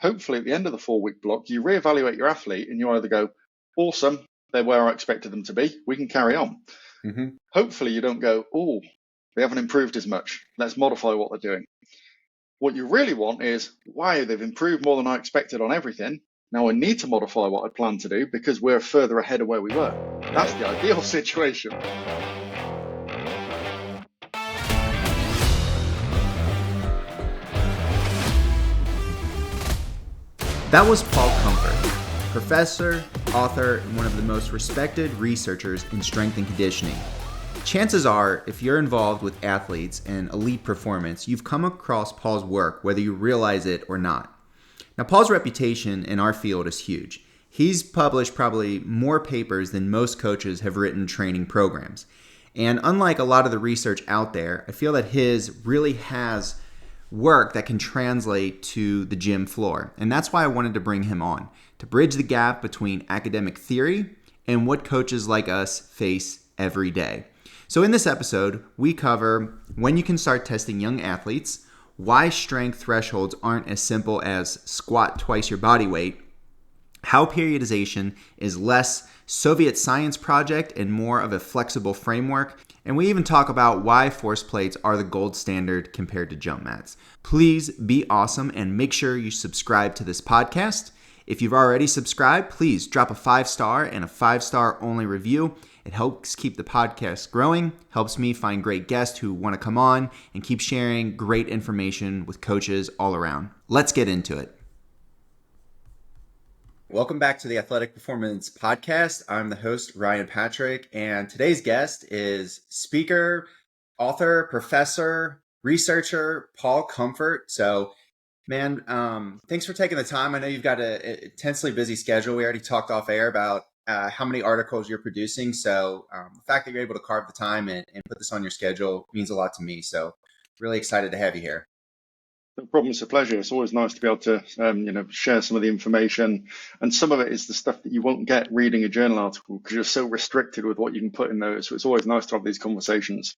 hopefully at the end of the 4-week block, you reevaluate your athlete and you either go, awesome, they're where I expected them to be, we can carry on. Mm-hmm. Hopefully you don't go, oh, they haven't improved as much, let's modify what they're doing. What you really want is, wow, they've improved more than I expected on everything. Now I need to modify what I plan to do because we're further ahead of where we were. That's the ideal situation. That was Paul Comfort, professor, author, and one of the most respected researchers in strength and conditioning. Chances are, if you're involved with athletes and elite performance, you've come across Paul's work, whether you realize it or not. Now, Paul's reputation in our field is huge. He's published probably more papers than most coaches have written training programs. And unlike a lot of the research out there, I feel that his really has work that can translate to the gym floor. And that's why I wanted to bring him on, to bridge the gap between academic theory and what coaches like us face every day. So in this episode, we cover when you can start testing young athletes, why strength thresholds aren't as simple as squat twice your body weight, how periodization is less Soviet science project and more of a flexible framework, and we even talk about why force plates are the gold standard compared to jump mats. Please be awesome and make sure you subscribe to this podcast. If you've already subscribed, please drop a 5-star and a 5-star only review. It helps keep the podcast growing, helps me find great guests who want to come on, and keep sharing great information with coaches all around. Let's get into it. Welcome back to the Athletic Performance Podcast. I'm the host, Ryan Patrick, and today's guest is speaker, author, professor, researcher, Paul Comfort. So, man, thanks for taking the time. I know you've got an intensely busy schedule. We already talked off air about how many articles you're producing. So the fact that you're able to carve the time and put this on your schedule means a lot to me. So really excited to have you here. No problem. It's a pleasure. It's always nice to be able to, share some of the information. And some of it is the stuff that you won't get reading a journal article because you're so restricted with what you can put in there. So it's always nice to have these conversations.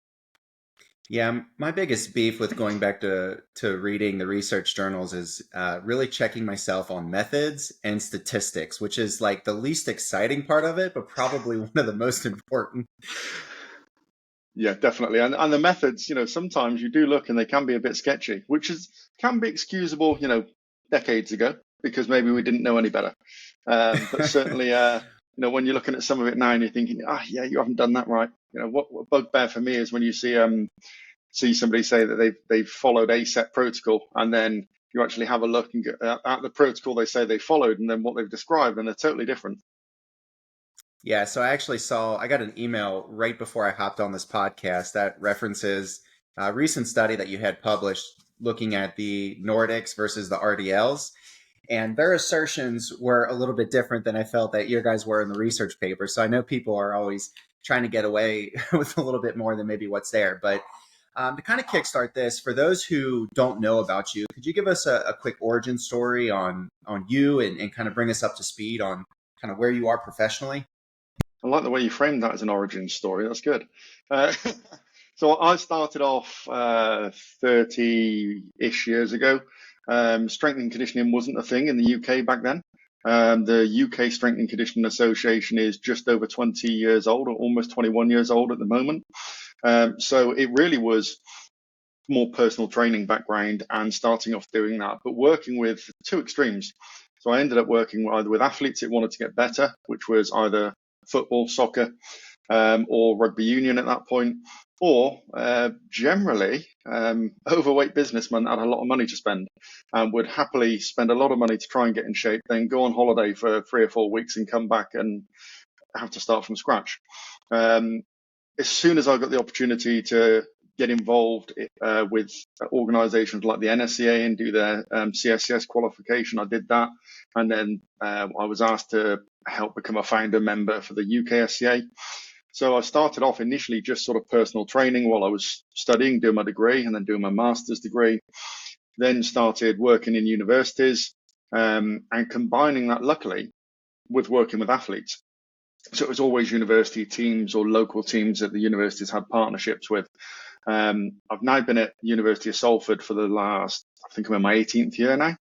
Yeah, my biggest beef with going back to reading the research journals is really checking myself on methods and statistics, which is like the least exciting part of it, but probably one of the most important. Yeah, definitely. And the methods, sometimes you do look and they can be a bit sketchy, which can be excusable, decades ago, because maybe we didn't know any better. But certainly, when you're looking at some of it now and you're thinking, yeah, you haven't done that right. What bugbear for me is when you see somebody say that they've followed a set protocol, and then you actually have a look and get at the protocol they say they followed, and then what they've described, and they're totally different. Yeah, so I got an email right before I hopped on this podcast that references a recent study that you had published looking at the Nordics versus the RDLs. And their assertions were a little bit different than I felt that your guys were in the research paper. So I know people are always trying to get away with a little bit more than maybe what's there. But to kind of kickstart this, for those who don't know about you, could you give us a quick origin story on you and kind of bring us up to speed on kind of where you are professionally? I like the way you framed that as an origin story. That's good. So I started off 30-ish years ago. Strength and conditioning wasn't a thing in the UK back then. The UK Strength and Conditioning Association is just over 20 years old, or almost 21 years old at the moment. So it really was more personal training background and starting off doing that, but working with two extremes. So I ended up working either with athletes that wanted to get better, which was either football, soccer, or rugby union at that point, or generally overweight businessmen that had a lot of money to spend and would happily spend a lot of money to try and get in shape, then go on holiday for 3 or 4 weeks and come back and have to start from scratch. As soon as I got the opportunity to get involved with organizations like the NSCA and do their CSCS qualification, I did that. And then I was asked to help become a founder member for the UK SCA. So I started off initially just sort of personal training while I was studying, doing my degree and then doing my master's degree. Then started working in universities and combining that, luckily, with working with athletes. So it was always university teams or local teams that the universities had partnerships with. I've now been at the University of Salford for the last, I think I'm in my 18th year now.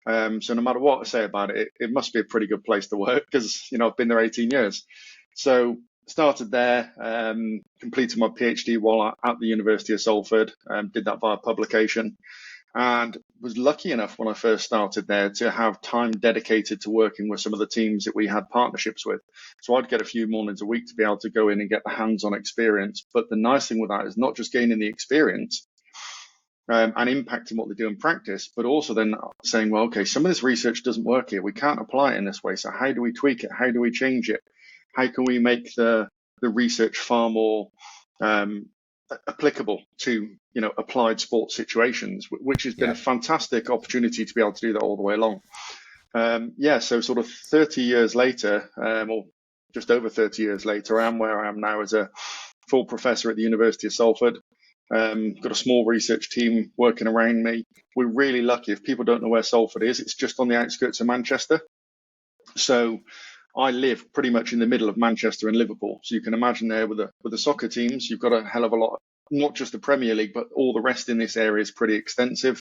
So no matter what I say about it, it must be a pretty good place to work because, I've been there 18 years. So started there, completed my PhD while at the University of Salford, did that via publication, and was lucky enough when I first started there to have time dedicated to working with some of the teams that we had partnerships with. So I'd get a few mornings a week to be able to go in and get the hands-on experience. But the nice thing with that is not just gaining the experience, and impacting what they do in practice, but also then saying, well, okay, some of this research doesn't work here. We can't apply it in this way. So how do we tweak it? How do we change it? How can we make the research far more applicable to applied sports situations, which has been a fantastic opportunity to be able to do that all the way along. So sort of 30 years later, or just over 30 years later, I am where I am now as a full professor at the University of Salford. Got a small research team working around me. We're really lucky. If people don't know where Salford is, it's just on the outskirts of Manchester. So I live pretty much in the middle of Manchester and Liverpool. So you can imagine there with the soccer teams, you've got a hell of a lot, not just the Premier League, but all the rest in this area is pretty extensive.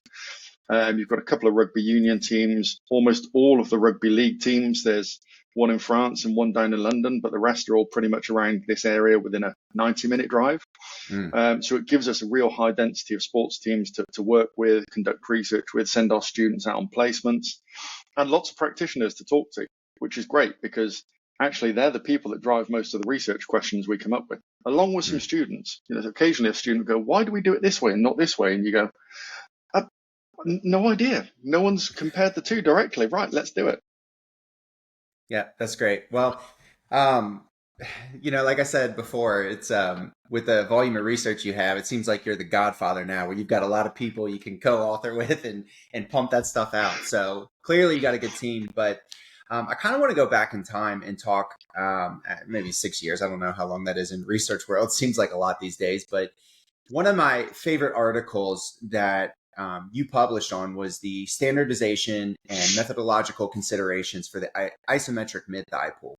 You've got a couple of rugby union teams, almost all of the rugby league teams. There's one in France and one down in London, but the rest are all pretty much around this area within a 90-minute drive. So it gives us a real high density of sports teams to work with, conduct research with, send our students out on placements, and lots of practitioners to talk to, which is great because actually they're the people that drive most of the research questions we come up with, along with some students. Occasionally a student will go, why do we do it this way and not this way? And you go, no idea. No one's compared the two directly. Right, let's do it. Yeah, that's great. Well, like I said before, it's with the volume of research you have, it seems like you're the godfather now, where you've got a lot of people you can co-author with and pump that stuff out. So clearly you got a good team, but I kind of want to go back in time and talk maybe 6 years. I don't know how long that is in research world. It seems like a lot these days, but one of my favorite articles that you published on was the standardization and methodological considerations for the isometric mid-thigh pull.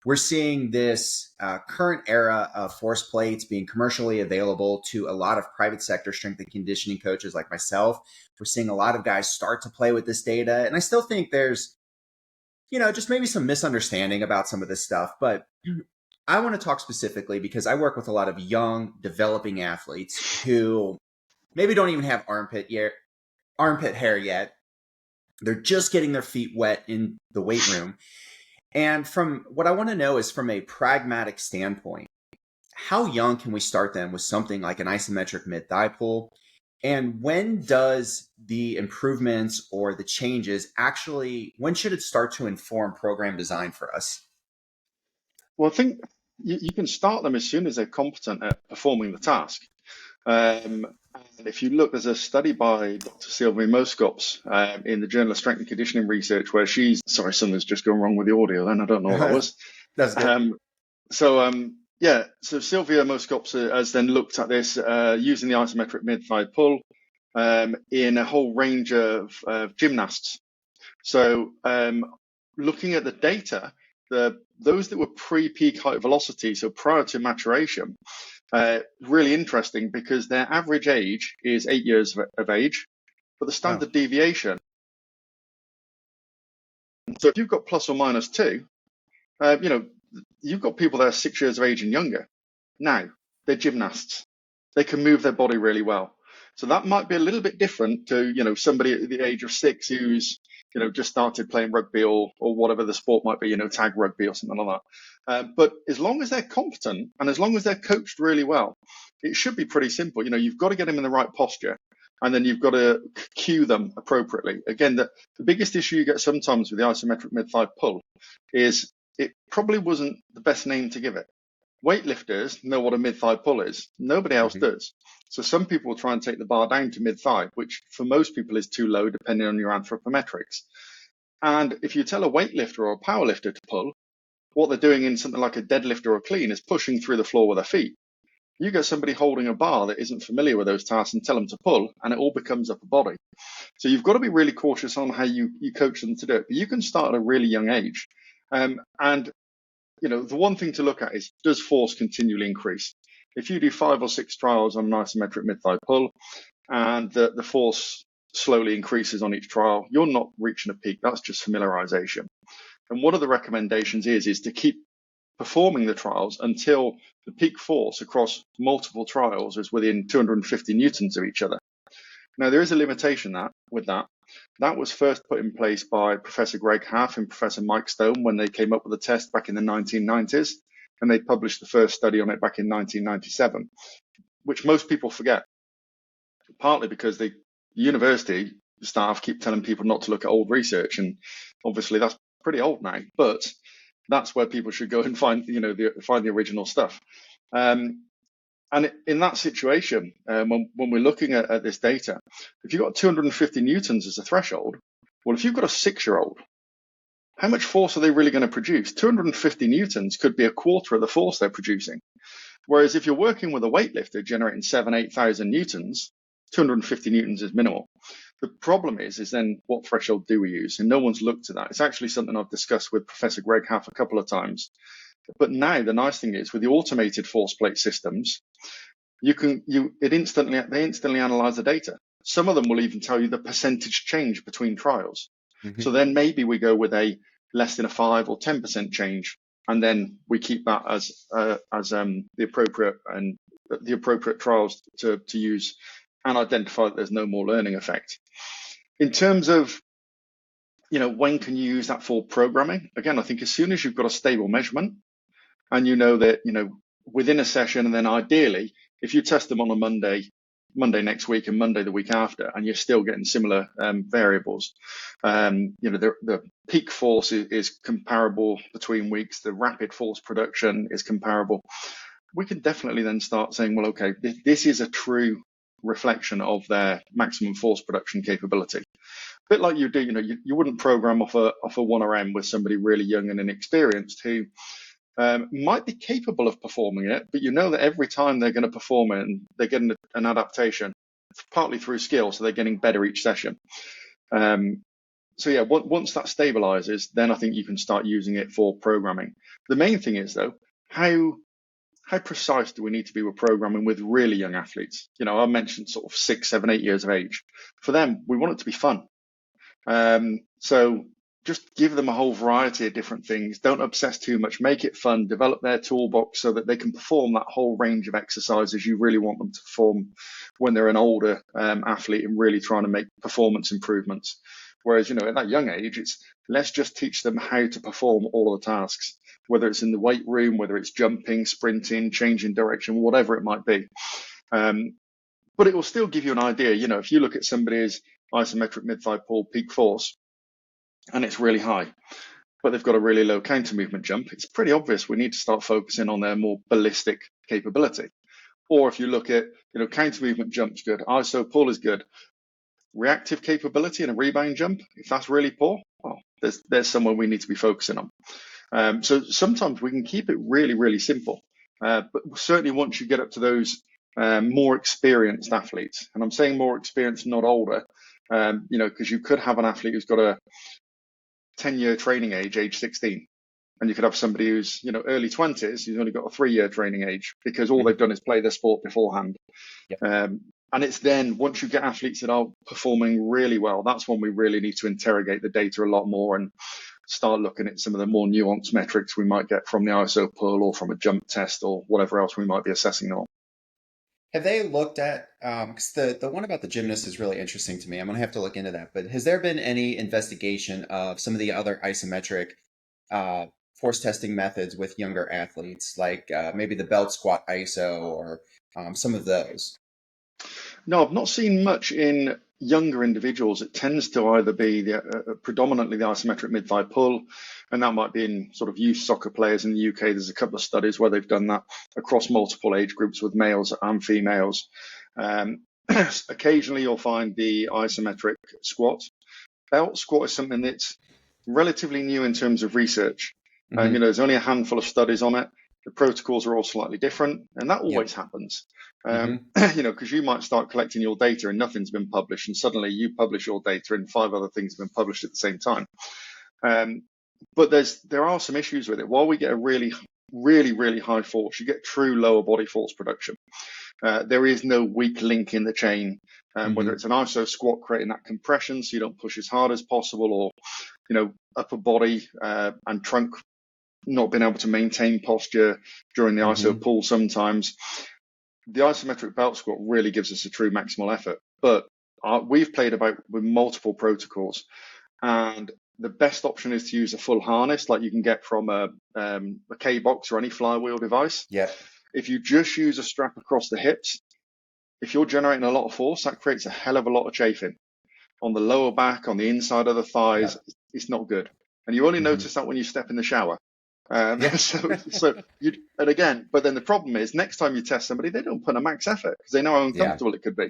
We're seeing this current era of force plates being commercially available to a lot of private sector strength and conditioning coaches like myself. We're seeing a lot of guys start to play with this data. And I still think there's, just maybe some misunderstanding about some of this stuff. But I want to talk specifically because I work with a lot of young, developing athletes who maybe don't even have armpit hair yet. They're just getting their feet wet in the weight room. And from what I want to know is from a pragmatic standpoint, how young can we start them with something like an isometric mid-thigh pull? And when does the improvements or the changes when should it start to inform program design for us? Well, I think you can start them as soon as they're competent at performing the task. And if you look, there's a study by Dr. Sylvia Moskops in the Journal of Strength and Conditioning Research where sorry, something's just gone wrong with the audio then. I don't know what that was. That's good. So Sylvia Moskops has then looked at this using the isometric mid-thigh pull in a whole range of gymnasts. So looking at the data, those that were pre-peak height velocity, so prior to maturation, really interesting because their average age is 8 years of age, but the standard deviation. So if you've got plus or minus 2, you've got people that are 6 years of age and younger. Now, they're gymnasts. They can move their body really well. So that might be a little bit different to, somebody at the age of 6 who's, just started playing rugby or whatever the sport might be, tag rugby or something like that. But as long as they're competent and as long as they're coached really well, it should be pretty simple. You've got to get them in the right posture and then you've got to cue them appropriately. Again, the biggest issue you get sometimes with the isometric mid-thigh pull is it probably wasn't the best name to give it. Weightlifters know what a mid-thigh pull is. Nobody else does. So some people will try and take the bar down to mid-thigh, which for most people is too low, depending on your anthropometrics. And if you tell a weightlifter or a powerlifter to pull, what they're doing in something like a deadlift or a clean is pushing through the floor with their feet. You get somebody holding a bar that isn't familiar with those tasks and tell them to pull, and it all becomes upper body. So you've got to be really cautious on how you coach them to do it. But you can start at a really young age. The one thing to look at is, does force continually increase? If you do 5 or 6 trials on an isometric mid-thigh pull and the force slowly increases on each trial, you're not reaching a peak. That's just familiarization. And one of the recommendations is to keep performing the trials until the peak force across multiple trials is within 250 newtons of each other. Now, there is a limitation with that. That was first put in place by Professor Greg Half and Professor Mike Stone when they came up with the test back in the 1990s, and they published the first study on it back in 1997, which most people forget, partly because the university staff keep telling people not to look at old research, and obviously that's pretty old now, but that's where people should go and find the original stuff. And in that situation, when we're looking at this data, if you've got 250 newtons as a threshold, well, if you've got a 6-year-old, how much force are they really going to produce? 250 newtons could be a quarter of the force they're producing. Whereas if you're working with a weightlifter generating 8,000 newtons, 250 newtons is minimal. The problem is then what threshold do we use? And no one's looked at that. It's actually something I've discussed with Professor Greg Half a couple of times. But now the nice thing is with the automated force plate systems, they instantly analyze the data. Some of them will even tell you the percentage change between trials. Mm-hmm. So then maybe we go with a less than a 5 or 10% change, and then we keep that as the appropriate trials to use, and identify that there's no more learning effect. In terms of when can you use that for programming? Again, I think as soon as you've got a stable measurement, and you know that within a session, and then ideally, if you test them on a Monday next week and Monday the week after, and you're still getting similar variables, the peak force is comparable between weeks, the rapid force production is comparable, we can definitely then start saying, well, okay, this is a true reflection of their maximum force production capability. A bit like you do, you wouldn't program off a 1RM with somebody really young and inexperienced who might be capable of performing it, but that every time they're going to perform it, and they're getting an adaptation, partly through skill, so they're getting better each session. So yeah, once that stabilizes, then I think you can start using it for programming. The main thing is though, how precise do we need to be with programming with really young athletes? I mentioned sort of 6, 7, 8 years of age. For them, we want it to be fun. So just give them a whole variety of different things. Don't obsess too much. Make it fun. Develop their toolbox so that they can perform that whole range of exercises you really want them to perform when they're an older athlete and really trying to make performance improvements. Whereas, at that young age, let's just teach them how to perform all of the tasks, whether it's in the weight room, whether it's jumping, sprinting, changing direction, whatever it might be. But it will still give you an idea. If you look at somebody's isometric mid-thigh pull peak force, and it's really high, but they've got a really low counter movement jump, it's pretty obvious we need to start focusing on their more ballistic capability. Or if you look at, counter movement jump's good, iso pull is good, reactive capability and a rebound jump, if that's really poor, well, there's somewhere we need to be focusing on. So sometimes we can keep it really, really simple. But certainly once you get up to those more experienced athletes, and I'm saying more experienced, not older, because you could have an athlete who's got a 10-year training age 16, and you could have somebody who's early 20s who's only got a 3-year training age because all they've done is play their sport beforehand. Yep. And it's then once you get athletes that are performing really well, that's when we really need to interrogate the data a lot more and start looking at some of the more nuanced metrics we might get from the ISO pull or from a jump test or whatever else we might be assessing on. Have they looked at, because the one about the gymnast is really interesting to me. I'm going to have to look into that. But has there been any investigation of some of the other isometric force testing methods with younger athletes, like maybe the belt squat ISO or some of those? No, I've not seen much in younger individuals. It tends to either be predominantly the isometric mid-thigh pull, and that might be in sort of youth soccer players in the UK. There's a couple of studies where they've done that across multiple age groups with males and females. Occasionally you'll find the isometric squat. Belt squat is something that's relatively new in terms of research. Mm-hmm. There's only a handful of studies on it. The protocols are all slightly different, and that always happens. Because you might start collecting your data and nothing's been published, and suddenly you publish your data and 5 other things have been published at the same time. But there are some issues with it. While we get a really, really, really high force, you get true lower body force production. There is no weak link in the chain, whether it's an iso squat creating that compression so you don't push as hard as possible, or upper body and trunk not being able to maintain posture during the iso pull sometimes. The isometric belt squat really gives us a true maximal effort, but we've played about with multiple protocols, and the best option is to use a full harness like you can get from a K-box or any flywheel device. Yeah. If you just use a strap across the hips, if you're generating a lot of force, that creates a hell of a lot of chafing on the lower back, on the inside of the thighs. Yeah. It's not good, and you only notice that when you step in the shower. So and again, but then the problem is next time you test somebody, they don't put a max effort because they know how uncomfortable it could be.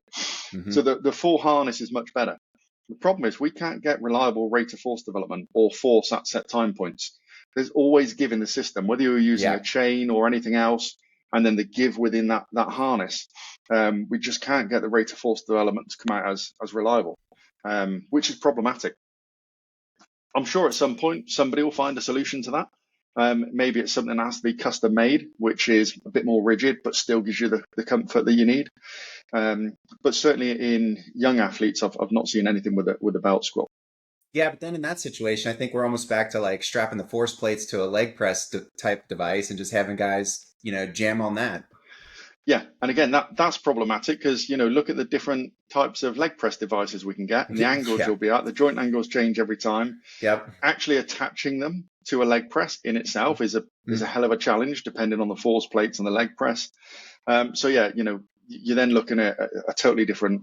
So the full harness is much better. The problem is we can't get reliable rate of force development or force at set time points. There's always give in the system, whether you're using a chain or anything else, and then the give within that harness. We just can't get the rate of force development to come out as reliable, which is problematic. I'm sure at some point somebody will find a solution to that. Maybe it's something that has to be custom made, which is a bit more rigid, but still gives you the comfort that you need. But certainly in young athletes, I've not seen anything with a belt squat. Yeah, but then in that situation, I think we're almost back to like strapping the force plates to a leg press type device and just having guys, jam on that. Yeah, and again, that's problematic because, look at the different types of leg press devices we can get and the angles you'll be at. The joint angles change every time. Yep. Actually attaching them to a leg press in itself is a hell of a challenge depending on the force plates and the leg press. So yeah, you're then looking at a totally different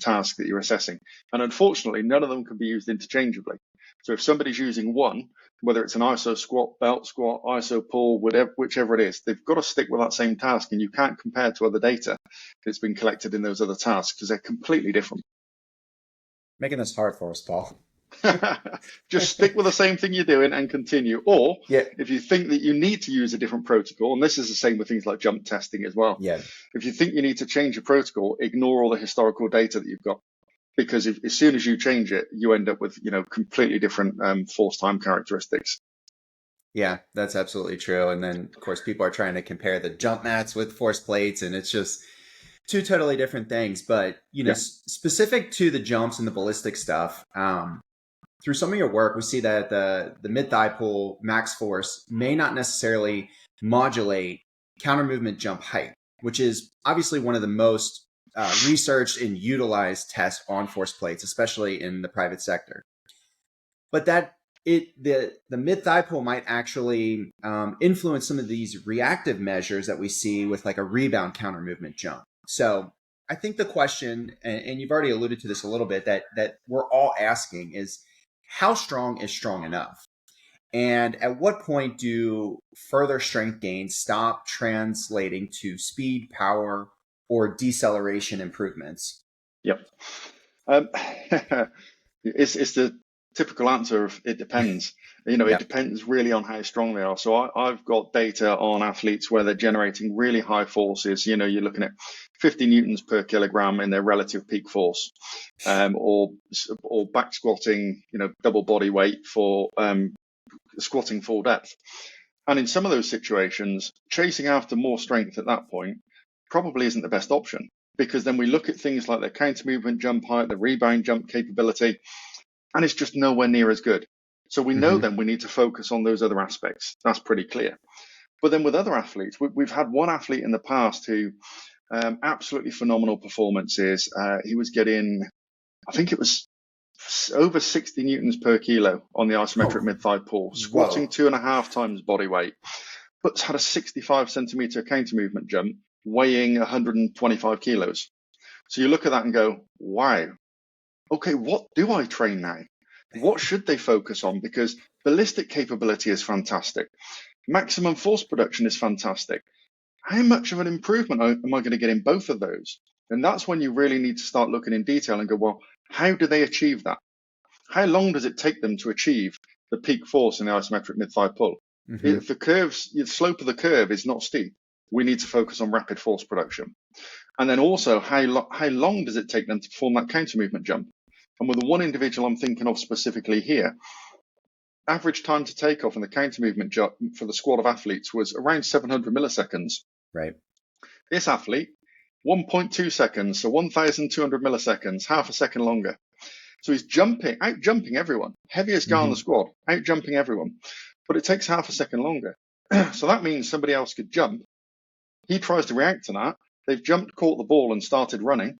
task that you're assessing. And unfortunately, none of them can be used interchangeably. So if somebody's using one, whether it's an iso squat, belt squat, iso pull, whichever it is, they've got to stick with that same task, and you can't compare to other data that's been collected in those other tasks because they're completely different. Making this hard for us, Paul. Just stick with the same thing you're doing and continue. Or if you think that you need to use a different protocol, and this is the same with things like jump testing as well. Yeah. If you think you need to change your protocol, ignore all the historical data that you've got. Because as soon as you change it, you end up with, completely different force time characteristics. Yeah, that's absolutely true. And then, of course, people are trying to compare the jump mats with force plates, and it's just two totally different things. But, specific to the jumps and the ballistic stuff, through some of your work, we see that the mid-thigh pull max force may not necessarily modulate counter movement jump height, which is obviously one of the most researched and utilized tests on force plates, especially in the private sector. But the mid-thigh pull might actually influence some of these reactive measures that we see with like a rebound counter movement jump. So I think the question, and you've already alluded to this a little bit, that we're all asking is, how strong is strong enough? And at what point do further strength gains stop translating to speed, power, or deceleration improvements? Yep. It's the typical answer of it depends. It depends really on how strong they are. So I've got data on athletes where they're generating really high forces. You're looking at 50 newtons per kilogram in their relative peak force, or back squatting, double body weight for squatting full depth. And in some of those situations, chasing after more strength at that point probably isn't the best option, because then we look at things like their counter movement jump height, the rebound jump capability, and it's just nowhere near as good. So we know then we need to focus on those other aspects. That's pretty clear. But then with other athletes, we've had one athlete in the past who absolutely phenomenal performances. He was getting, I think it was over 60 newtons per kilo on the isometric mid-thigh pull, squatting 2.5 times body weight, but had a 65 centimeter counter movement jump, weighing 125 kilos. So you look at that and go, wow, okay, what do I train now? What should they focus on? Because ballistic capability is fantastic. Maximum force production is fantastic. How much of an improvement am I going to get in both of those? And that's when you really need to start looking in detail and go, well, how do they achieve that? How long does it take them to achieve the peak force in the isometric mid-thigh pull? If the slope of the curve is not steep, we need to focus on rapid force production. And then also, how long does it take them to perform that counter movement jump? And with the one individual I'm thinking of specifically here, average time to take off in the counter movement jump for the squad of athletes was around 700 milliseconds. Right. This athlete 1.2 seconds, so 1,200 milliseconds, half a second longer. So he's out jumping everyone. Heaviest guy on the squad, out jumping everyone. But it takes half a second longer. So that means somebody else could jump. He tries to react to that. They've jumped, caught the ball, and started running.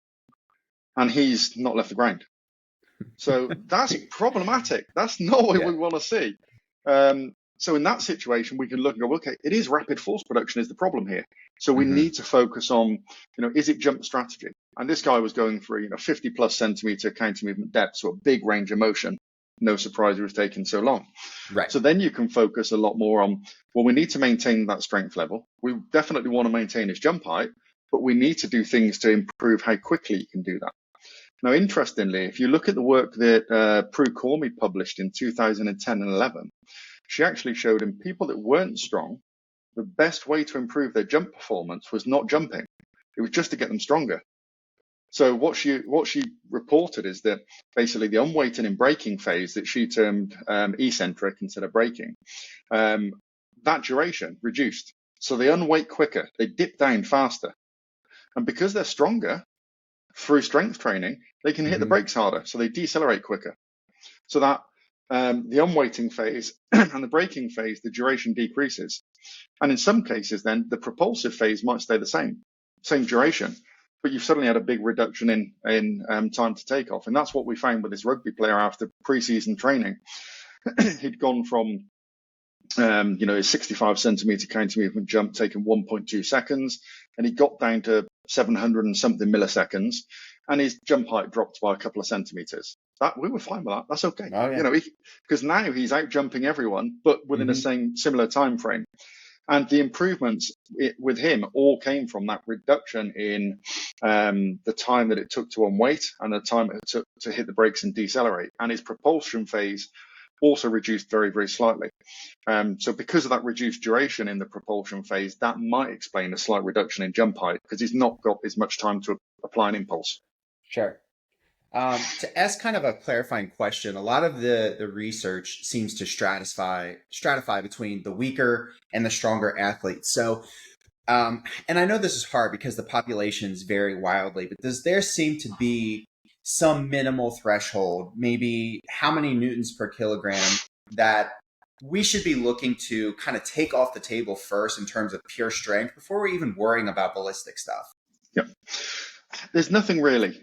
And he's not left the ground. So that's problematic. That's not what we want to see. So in that situation, we can look and go, okay, it is rapid force production is the problem here. So we need to focus on, is it jump strategy? And this guy was going for, 50 plus centimeter counter movement depth, so a big range of motion. No surprise it was taking so long. Right. So then you can focus a lot more on, well, we need to maintain that strength level. We definitely want to maintain his jump height, but we need to do things to improve how quickly you can do that. Now, interestingly, if you look at the work that Prue Cormie published in 2010 and 11, she actually showed in people that weren't strong, the best way to improve their jump performance was not jumping. It was just to get them stronger. So what she reported is that basically the unweighted in braking phase that she termed eccentric instead of braking, that duration reduced. So they unweight quicker, they dip down faster. And because they're stronger, through strength training, they can hit the brakes harder, so they decelerate quicker. So that the unweighting phase and the braking phase, the duration decreases. And in some cases, then the propulsive phase might stay the same duration, but you've suddenly had a big reduction in time to take off. And that's what we found with this rugby player after pre-season training. He'd gone from his 65 centimeter counter movement jump taking 1.2 seconds, and he got down to 700 and something milliseconds, and his jump height dropped by a couple of centimeters. That we were fine with that. That's okay. Oh, yeah. Because now he's out jumping everyone, but within the similar time frame. And the improvements with him all came from that reduction in the time that it took to unweight and the time it took to hit the brakes and decelerate. And his propulsion phase also reduced very, very slightly. So because of that reduced duration in the propulsion phase, that might explain a slight reduction in jump height because he's not got as much time to apply an impulse. Sure. To ask kind of a clarifying question, a lot of the research seems to stratify between the weaker and the stronger athletes. So, and I know this is hard because the populations vary wildly, but does there seem to be some minimal threshold, maybe how many newtons per kilogram that we should be looking to kind of take off the table first in terms of pure strength before we're even worrying about ballistic stuff? Yep. There's nothing really.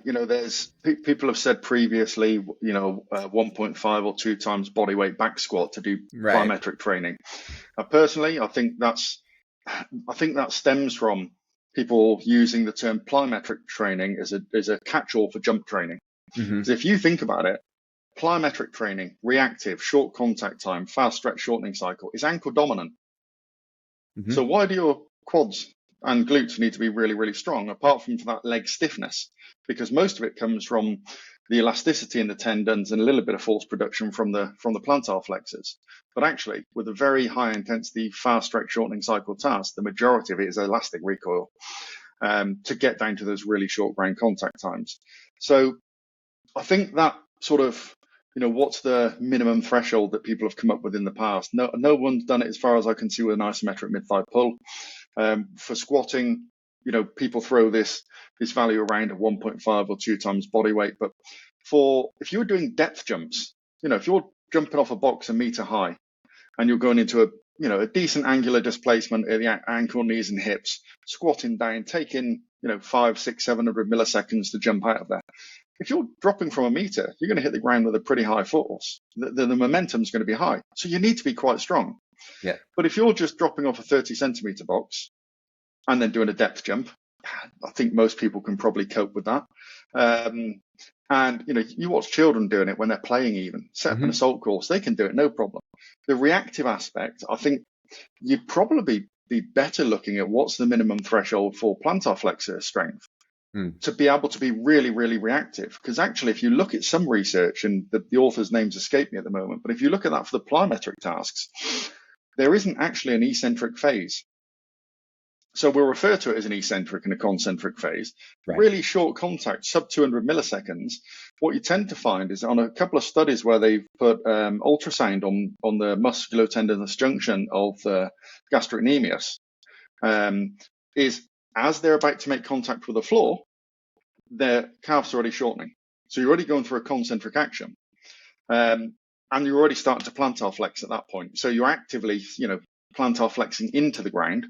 There's people have said previously, 1.5 or 2 times body weight back squat to do plyometric training. Personally, I think that stems from people using the term plyometric training as a catch-all for jump training. Because if you think about it, plyometric training, reactive, short contact time, fast stretch shortening cycle is ankle dominant. So why do your quads and glutes need to be really, really strong, apart from for that leg stiffness? Because most of it comes from the elasticity in the tendons and a little bit of force production from the plantar flexors. But actually, with a very high intensity, fast stretch shortening cycle task, the majority of it is elastic recoil to get down to those really short ground contact times. So I think that sort of, what's the minimum threshold that people have come up with in the past? No one's done it as far as I can see with an isometric mid-thigh pull. For squatting, people throw this value around at 1.5 or 2 times body weight. But if you're doing depth jumps, if you're jumping off a box a meter high and you're going into a decent angular displacement at the ankle, knees and hips, squatting down, taking, 500, 600, 700 milliseconds to jump out of there. If you're dropping from a meter, you're going to hit the ground with a pretty high force. The momentum is going to be high. So you need to be quite strong. Yeah. But if you're just dropping off a 30 centimeter box and then doing a depth jump, I think most people can probably cope with that. And you watch children doing it when they're playing, even set up an assault course, they can do it no problem. The reactive aspect, I think you'd probably be better looking at what's the minimum threshold for plantar flexor strength to be able to be really, really reactive. Because actually, if you look at some research, and the author's names escape me at the moment, but if you look at that for the plyometric tasks, there isn't actually an eccentric phase. So we'll refer to it as an eccentric and a concentric phase. Right. Really short contact, sub 200 milliseconds. What you tend to find is on a couple of studies where they've put ultrasound on the musculotendinous junction of the gastrocnemius, is as they're about to make contact with the floor, their calves are already shortening. So you're already going through a concentric action. And you're already starting to plantar flex at that point. So you're actively, plantar flexing into the ground.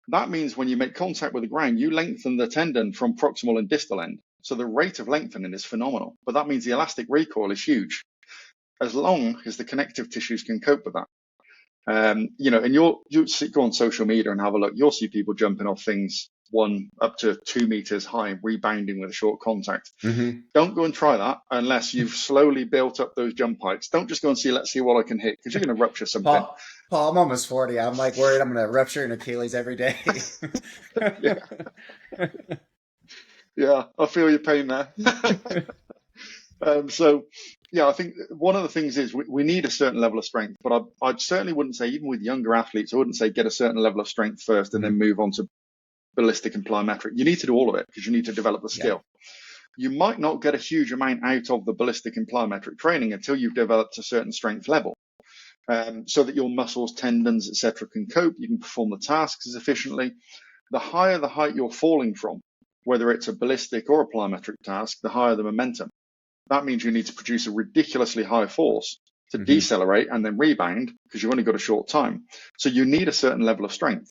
That means when you make contact with the ground, you lengthen the tendon from proximal and distal end. So the rate of lengthening is phenomenal. But that means the elastic recoil is huge, as long as the connective tissues can cope with that. And you'll go on social media and have a look. You'll see people jumping off things 1 up to 2 meters high, rebounding with a short contact. Mm-hmm. Don't go and try that unless you've slowly built up those jump heights. Don't just go and let's see what I can hit, because you're going to rupture something. Paul, I'm almost 40. I'm like worried I'm going to rupture an Achilles every day. Yeah, I feel your pain there. I think one of the things is we need a certain level of strength, but I certainly wouldn't say, even with younger athletes, I wouldn't say get a certain level of strength first and then move on to ballistic and plyometric. You need to do all of it because you need to develop the skill. You might not get a huge amount out of the ballistic and plyometric training until you've developed a certain strength level, so that your muscles, tendons, etc. can cope. You can perform the tasks as efficiently. The higher the height you're falling from, whether it's a ballistic or a plyometric task, the higher the momentum. That means you need to produce a ridiculously high force to decelerate and then rebound, because you've only got a short time. So you need a certain level of strength.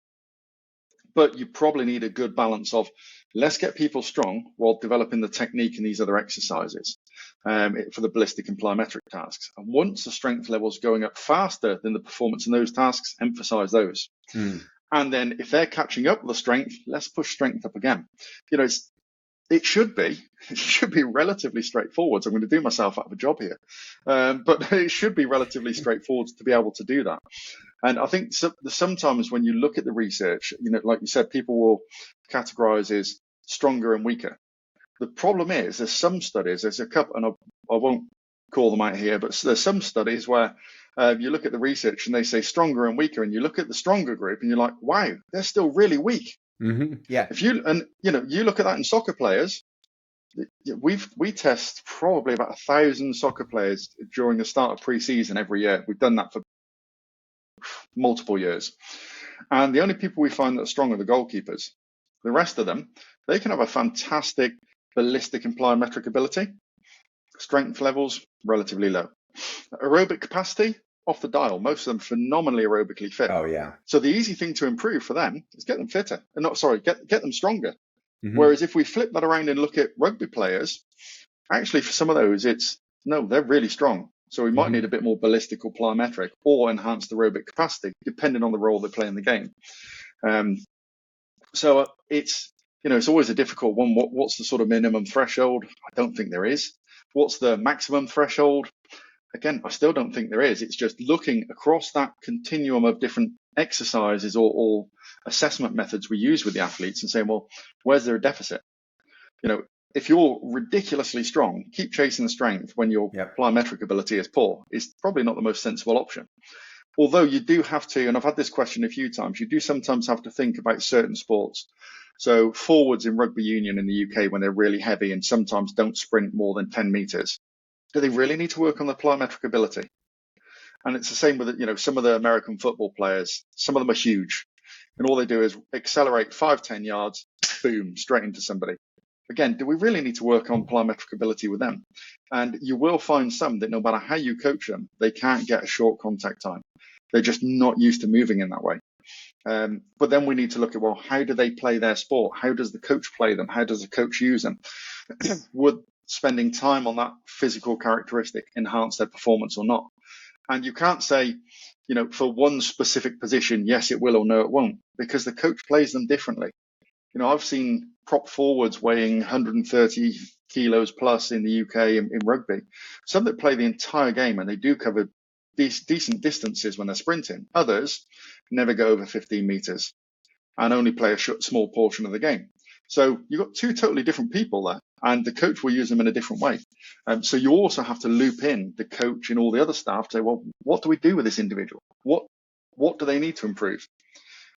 But you probably need a good balance of, let's get people strong while developing the technique in these other exercises for the ballistic and plyometric tasks. And once the strength level's going up faster than the performance in those tasks, emphasize those. And then if they're catching up with the strength, let's push strength up again. It should be relatively straightforward. So I'm going to do myself out of a job here. But it should be relatively straightforward to be able to do that. And I think sometimes when you look at the research, like you said, people will categorize as stronger and weaker. The problem is there's some studies, there's a couple, and I won't call them out here, but there's some studies where you look at the research and they say stronger and weaker, and you look at the stronger group and you're like, wow, they're still really weak. Yeah. If you look at that in soccer players, we test probably about 1,000 soccer players during the start of pre-season every year. We've done that for multiple years. And the only people we find that are strong are the goalkeepers. The rest of them, they can have a fantastic ballistic and plyometric ability. Strength levels, relatively low. Aerobic capacity, off the dial. Most of them phenomenally aerobically fit. Oh, yeah. So the easy thing to improve for them is get them fitter. Get them stronger. Whereas if we flip that around and look at rugby players, actually for some of those, they're really strong. So we might need a bit more ballistic or plyometric or enhanced aerobic capacity, depending on the role they play in the game. So it's always a difficult one. What's the sort of minimum threshold? I don't think there is. What's the maximum threshold? Again, I still don't think there is. It's just looking across that continuum of different exercises or assessment methods we use with the athletes and saying, well, where's there a deficit? If you're ridiculously strong, keep chasing the strength when your plyometric ability is poor is probably not the most sensible option. Although you do have to, and I've had this question a few times, you do sometimes have to think about certain sports. So forwards in rugby union in the UK, when they're really heavy and sometimes don't sprint more than 10 meters, do they really need to work on their plyometric ability? And it's the same with, some of the American football players. Some of them are huge. And all they do is accelerate 5-10 yards, boom, straight into somebody. Again, do we really need to work on plyometric ability with them? And you will find some that no matter how you coach them, they can't get a short contact time. They're just not used to moving in that way. But then we need to look at, well, how do they play their sport? How does the coach play them? How does the coach use them? Would spending time on that physical characteristic enhance their performance or not? And you can't say, for one specific position, yes, it will or no, it won't, because the coach plays them differently. I've seen prop forwards weighing 130 kilos plus in the UK in rugby. Some that play the entire game and they do cover decent distances when they're sprinting. Others never go over 15 meters and only play a small portion of the game. So you've got two totally different people there, and the coach will use them in a different way. So you also have to loop in the coach and all the other staff to say, well, what do we do with this individual? What do they need to improve?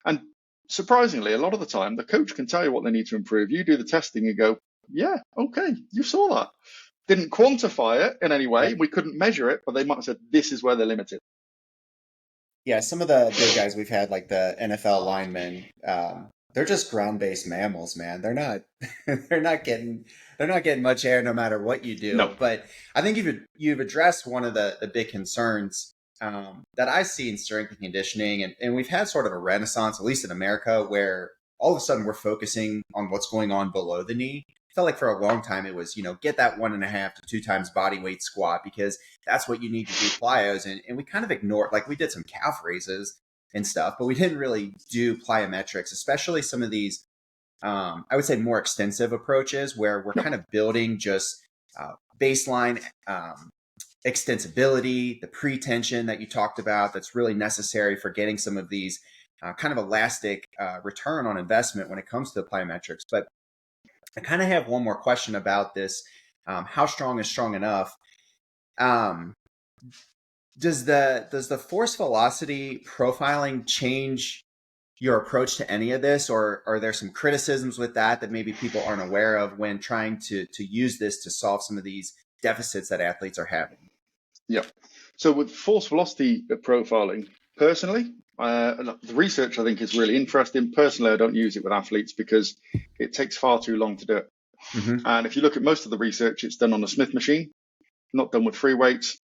And surprisingly, a lot of the time, the coach can tell you what they need to improve. You do the testing, you go, yeah, okay, you saw that. Didn't quantify it in any way. We couldn't measure it, but they might have said, this is where they're limited. Yeah, some of the big guys we've had, like the NFL linemen, They're just ground-based mammals, man. They're not they're not getting much air no matter what you do. No. But I think you've addressed one of the big concerns that I see in strength and conditioning, and we've had sort of a renaissance, at least in America, where all of a sudden we're focusing on what's going on below the knee. I felt like for a long time it was, get that 1.5 to 2 times body weight squat because that's what you need to do plyos. And we kind of ignored, like we did some calf raises and stuff, but we didn't really do plyometrics, especially some of these, I would say more extensive approaches where we're kind of building just baseline extensibility, the pre-tension that you talked about that's really necessary for getting some of these kind of elastic return on investment when it comes to the plyometrics. But I kind of have one more question about this. How strong is strong enough? Does the force velocity profiling change your approach to any of this, or are there some criticisms with that maybe people aren't aware of when trying to use this to solve some of these deficits that athletes are having? Yeah. So with force velocity profiling, personally, the research I think is really interesting. Personally, I don't use it with athletes because it takes far too long to do it. Mm-hmm. And if you look at most of the research, it's done on a Smith machine, not done with free weights.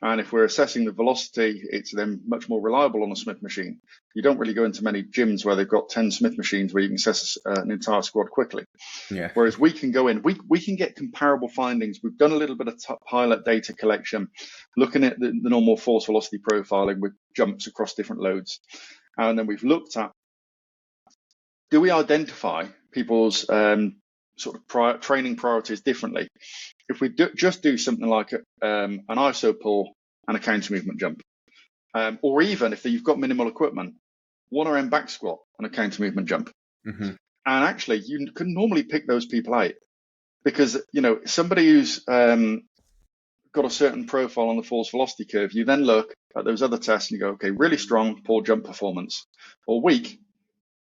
And if we're assessing the velocity, it's then much more reliable on a Smith machine. You don't really go into many gyms where they've got 10 Smith machines where you can assess an entire squad quickly. Yeah. Whereas we can go in, we can get comparable findings. We've done a little bit of pilot data collection, looking at the normal force velocity profiling with jumps across different loads. And then we've looked at, do we identify people's sort of training priorities differently? If we just do something like an iso pull and a counter movement jump, or even if you've got minimal equipment, 1RM back squat and a counter movement jump. Mm-hmm. And actually, you can normally pick those people out because, somebody who's got a certain profile on the force velocity curve, you then look at those other tests and you go, okay, really strong, poor jump performance, or weak,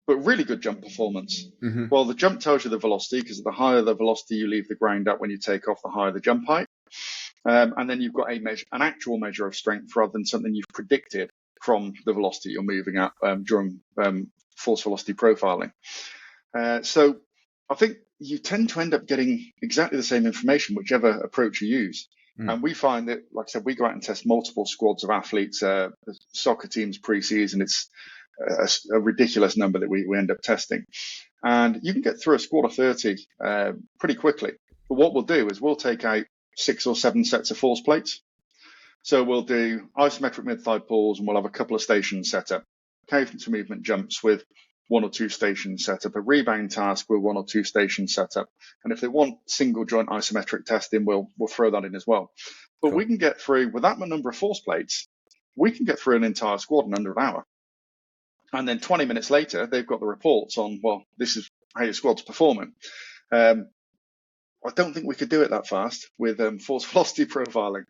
but really good jump performance. Mm-hmm. Well, the jump tells you the velocity because the higher the velocity you leave the ground at when you take off, the higher the jump height. And then you've got an actual measure of strength rather than something you've predicted from the velocity you're moving at during force velocity profiling. So I think you tend to end up getting exactly the same information, whichever approach you use. Mm. And we find that, like I said, we go out and test multiple squads of athletes, soccer teams pre-season. It's a ridiculous number that we end up testing. And you can get through a squad of 30 pretty quickly. But what we'll do is we'll take out 6 or 7 sets of force plates. So we'll do isometric mid-thigh pulls and we'll have a couple of stations set up. Counter movement jumps with 1 or 2 stations set up, a rebound task with 1 or 2 stations set up. And if they want single joint isometric testing, we'll throw that in as well. But cool. We can get through, with that number of force plates, we can get through an entire squad in under an hour. And then 20 minutes later, they've got the reports on, well, this is how your squad's performing. I don't think we could do it that fast with force velocity profiling.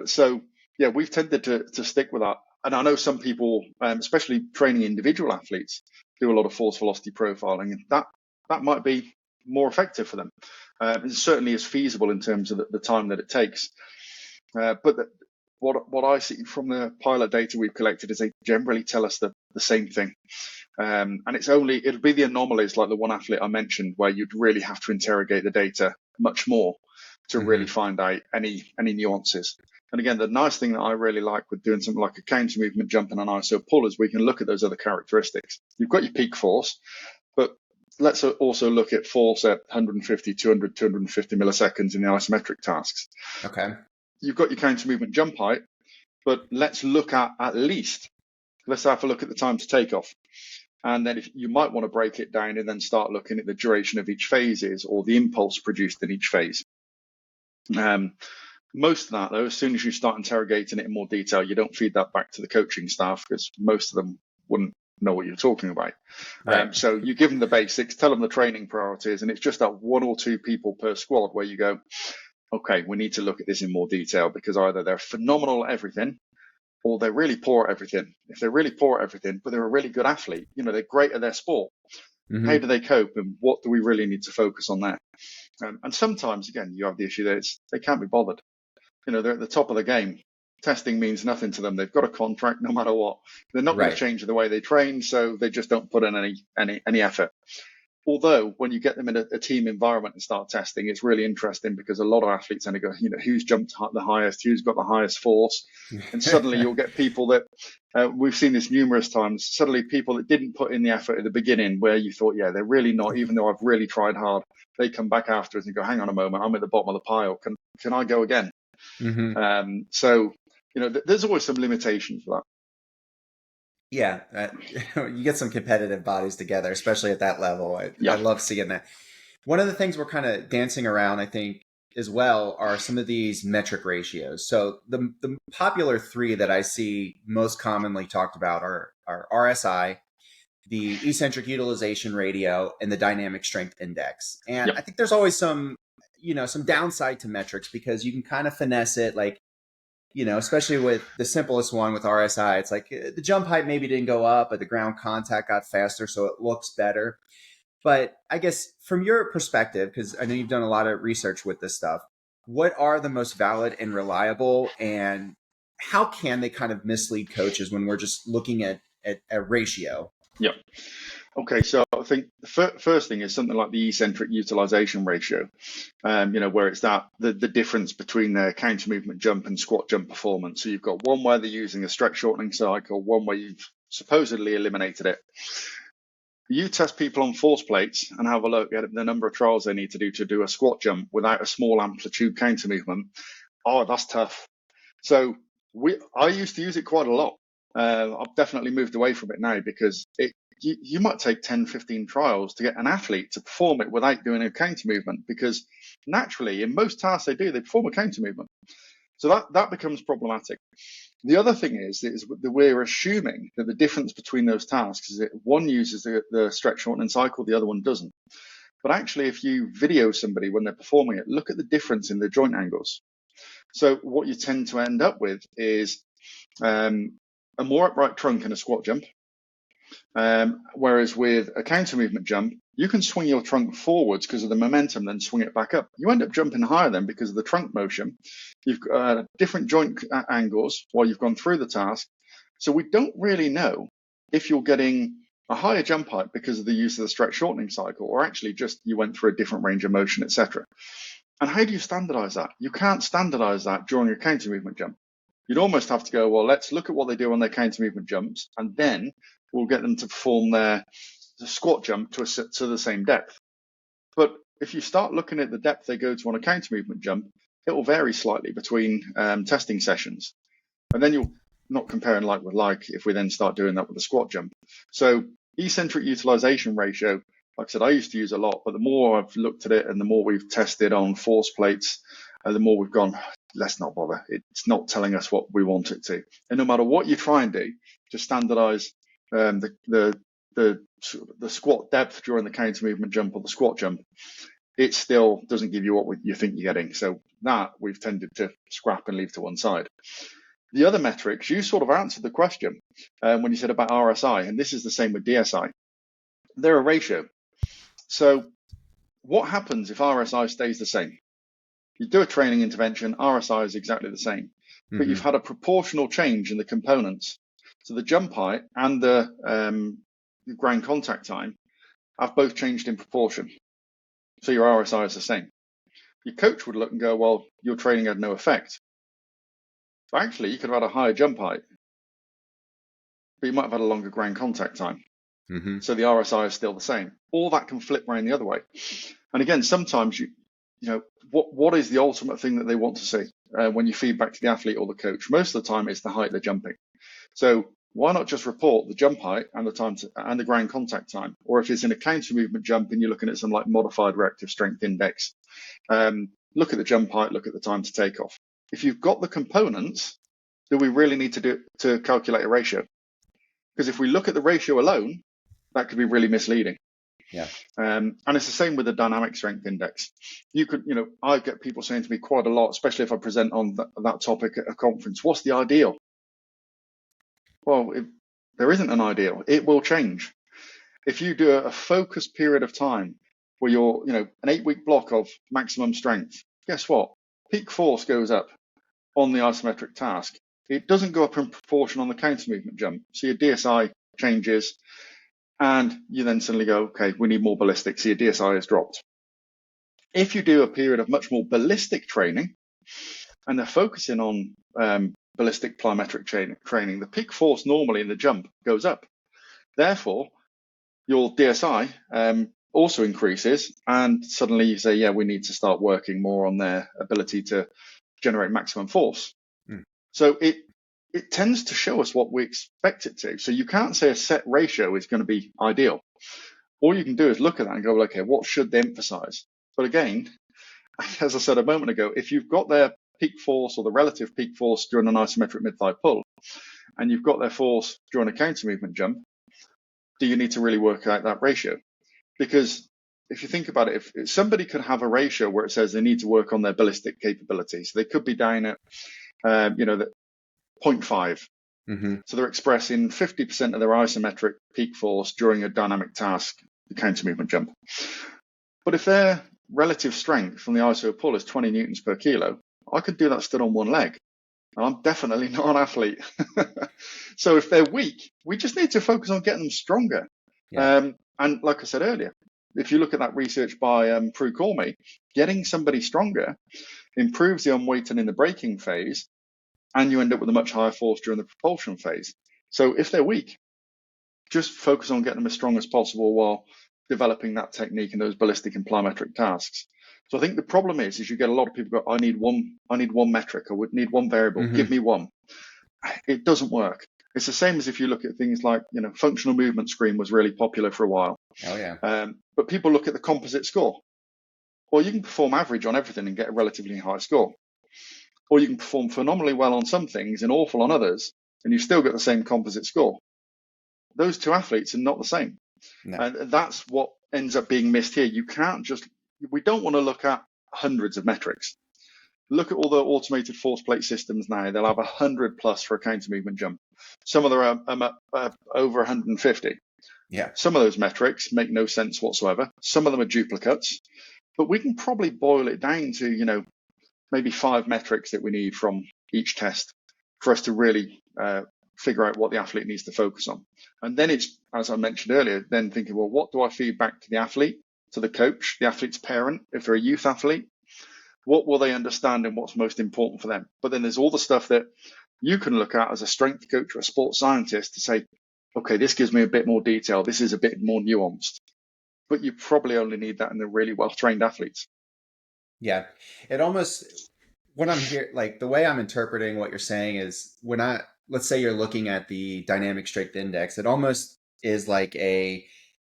So, yeah, we've tended to stick with that. And I know some people, especially training individual athletes, do a lot of force velocity profiling. And that might be more effective for them. It certainly is feasible in terms of the time that it takes. But what I see from the pilot data we've collected is they generally tell us the same thing. And it'll be the anomalies like the one athlete I mentioned where you'd really have to interrogate the data much more to really find out any nuances. And again, the nice thing that I really like with doing something like a counter movement jump and an iso pull is we can look at those other characteristics. You've got your peak force, but let's also look at force at 150, 200, 250 milliseconds in the isometric tasks. Okay. You've got your counter movement jump height, but let's look at let's have a look at the time to take off. And then if you might want to break it down and then start looking at the duration of each phase or the impulse produced in each phase. Most of that, though, as soon as you start interrogating it in more detail, you don't feed that back to the coaching staff because most of them wouldn't know what you're talking about. Right. So you give them the basics, tell them the training priorities, and it's just that 1 or 2 people per squad where you go, okay, we need to look at this in more detail because either they're phenomenal at everything or they're really poor at everything. If they're really poor at everything, but they're a really good athlete, they're great at their sport. Mm-hmm. How do they cope and what do we really need to focus on there? And sometimes, again, you have the issue that they can't be bothered. They're at the top of the game testing means nothing to them. They've got a contract no matter what. They're not going to Right. change the way they train, so they just don't put in any effort. Although when you get them in a team environment and start testing, it's really interesting because a lot of athletes tend to go, who's jumped the highest, who's got the highest force, and suddenly you'll get people that we've seen this numerous times. Suddenly, people that didn't put in the effort at the beginning, where you thought, yeah, they're really not, even though I've really tried hard, they come back afterwards and go, hang on a moment, I'm at the bottom of the pile. Can I go again? Mm-hmm. So there's always some limitations for that. Yeah, you get some competitive bodies together, especially at that level. I love seeing that. One of the things we're kind of dancing around, I think, as well, are some of these metric ratios. So the popular three that I see most commonly talked about are RSI, the eccentric utilization ratio, and the dynamic strength index. And I think there's always some downside to metrics because you can kind of finesse it, like, especially with the simplest one with RSI, it's like the jump height maybe didn't go up, but the ground contact got faster, so it looks better. But I guess from your perspective, because I know you've done a lot of research with this stuff, what are the most valid and reliable, and how can they kind of mislead coaches when we're just looking at a ratio? Yeah. Okay, so I think the first thing is something like the eccentric utilization ratio, where it's the difference between their counter movement jump and squat jump performance. So you've got one where they're using a stretch shortening cycle, one where you've supposedly eliminated it. You test people on force plates and have a look at the number of trials they need to do a squat jump without a small amplitude counter movement. Oh, that's tough. So I used to use it quite a lot. I've definitely moved away from it now because you might take 10, 15 trials to get an athlete to perform it without doing a counter movement, because naturally in most tasks they perform a counter movement. So that becomes problematic. The other thing is that we're assuming that the difference between those tasks is that one uses the stretch shortening cycle, the other one doesn't. But actually, if you video somebody when they're performing it, look at the difference in the joint angles. So what you tend to end up with is a more upright trunk in a squat jump. Whereas with a counter movement jump, you can swing your trunk forwards because of the momentum, then swing it back up. You end up jumping higher then because of the trunk motion. You've got different joint angles while you've gone through the task. So we don't really know if you're getting a higher jump height because of the use of the stretch shortening cycle, or actually just you went through a different range of motion, etc. And how do you standardize that? You can't standardize that during a counter movement jump. You'd almost have to go, well, let's look at what they do on their counter movement jumps, and then we'll get them to perform the squat jump to the same depth. But if you start looking at the depth they go to on a counter movement jump, it will vary slightly between testing sessions. And then you're not comparing like with like if we then start doing that with a squat jump. So eccentric utilization ratio, like I said, I used to use a lot, but the more I've looked at it and the more we've tested on force plates, the more we've gone, let's not bother. It's not telling us what we want it to. And no matter what you try and do to standardize the squat depth during the counter movement jump or the squat jump, it still doesn't give you what you think you're getting. So that we've tended to scrap and leave to one side. The other metrics, you sort of answered the question when you said about RSI, and this is the same with DSI. They're a ratio. So what happens if RSI stays the same? You do a training intervention, RSI is exactly the same, but you've had a proportional change in the components. So the jump height and the ground contact time have both changed in proportion. So your RSI is the same. Your coach would look and go, well, your training had no effect. But actually, you could have had a higher jump height, but you might have had a longer ground contact time. So the RSI is still the same. All that can flip around the other way. And again, sometimes what is the ultimate thing that they want to see when you feed back to the athlete or the coach? Most of the time, it's the height they're jumping. So why not just report the jump height and the time and the ground contact time? Or if it's in a counter movement jump and you're looking at some like modified reactive strength index, look at the jump height, look at the time to take off. If you've got the components, do we really need to calculate a ratio? Because if we look at the ratio alone, that could be really misleading. Yeah. And it's the same with the dynamic strength index. I get people saying to me quite a lot, especially if I present on that topic at a conference, what's the ideal? Well, there isn't an ideal. It will change. If you do a focused period of time where you're, an 8-week block of maximum strength, guess what? Peak force goes up on the isometric task. it doesn't go up in proportion on the counter movement jump. So your DSI changes, and you then suddenly go, okay, we need more ballistic, so your DSI has dropped. If you do a period of much more ballistic training, and they're focusing on ballistic plyometric training, the peak force normally in the jump goes up. Therefore, your DSI also increases, and suddenly you say, yeah, we need to start working more on their ability to generate maximum force. So it tends to show us what we expect it to. So you can't say a set ratio is going to be ideal. All you can do is look at that and go, okay, what should they emphasize? But again, as I said a moment ago, if you've got their peak force or the relative peak force during an isometric mid-thigh pull, and you've got their force during a counter movement jump, do you need to really work out that ratio? Because if you think about it, if somebody could have a ratio where it says they need to work on their ballistic capabilities, so they could be down at, the 0.5. So they're expressing 50% of their isometric peak force during a dynamic task, the counter movement jump. But if their relative strength from the iso pull is 20 newtons per kilo, I could do that still on one leg. And I'm definitely not an athlete. So if they're weak, we just need to focus on getting them stronger. Yeah. And like I said earlier, if you look at that research by Prue Cormie, getting somebody stronger improves the unweighting in the braking phase, and you end up with a much higher force during the propulsion phase. So if they're weak, just focus on getting them as strong as possible while developing that technique in those ballistic and plyometric tasks. So I think the problem is you get a lot of people go, I need one metric, I would need one variable, give me one. It doesn't work. It's the same as if you look at things like, functional movement screen was really popular for a while. Oh yeah. But people look at the composite score. Well, you can perform average on everything and get a relatively high score. Or you can perform phenomenally well on some things and awful on others, and you still get the same composite score. Those two athletes are not the same. No. And that's what ends up being missed here. We don't want to look at hundreds of metrics. Look at all the automated force plate systems now. They'll have 100 plus for a counter movement jump. Some of them are over 150. Yeah. Some of those metrics make no sense whatsoever. Some of them are duplicates. But we can probably boil it down to, maybe 5 metrics that we need from each test for us to really figure out what the athlete needs to focus on. And then it's, as I mentioned earlier, then thinking, well, what do I feed back to the athlete, to the coach, the athlete's parent, if they're a youth athlete? What will they understand and what's most important for them? But then there's all the stuff that you can look at as a strength coach or a sports scientist to say, okay, this gives me a bit more detail. This is a bit more nuanced. But you probably only need that in the really well-trained athletes. Yeah. It almost, when I'm here, like the way I'm interpreting what you're saying is let's say you're looking at the dynamic strength index, it almost is like a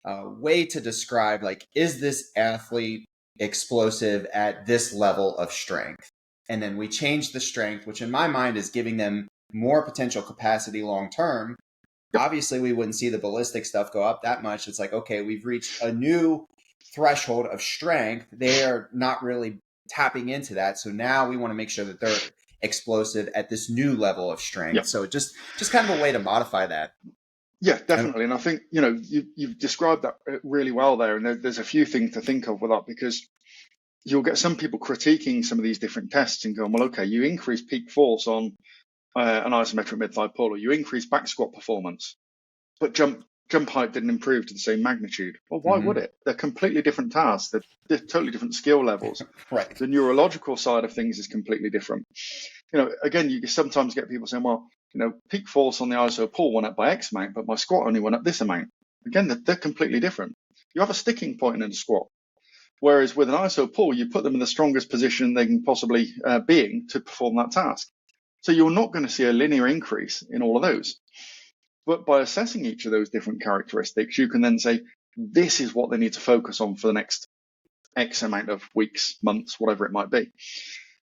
way to describe, like, is this athlete explosive at this level of strength? And then we change the strength, which in my mind is giving them more potential capacity long-term. Yep. Obviously, we wouldn't see the ballistic stuff go up that much. It's like, okay, we've reached a new threshold of strength. They are not really tapping into that. So now we want to make sure that they're explosive at this new level of strength. Yep. So just kind of a way to modify that. Yeah, definitely. And I think, you've described that really well there. And there's a few things to think of with that, because you'll get some people critiquing some of these different tests and going, well, okay, you increase peak force on an isometric mid-thigh pull, or you increase back squat performance, but jump height didn't improve to the same magnitude. Well, why would it? They're completely different tasks. They're totally different skill levels. Right. The neurological side of things is completely different. Again, you sometimes get people saying, well, peak force on the iso pull went up by X amount, but my squat only went up this amount. Again, they're completely different. You have a sticking point in a squat. Whereas with an iso pull, you put them in the strongest position they can possibly be in to perform that task. So you're not going to see a linear increase in all of those. But by assessing each of those different characteristics, you can then say, this is what they need to focus on for the next X amount of weeks, months, whatever it might be.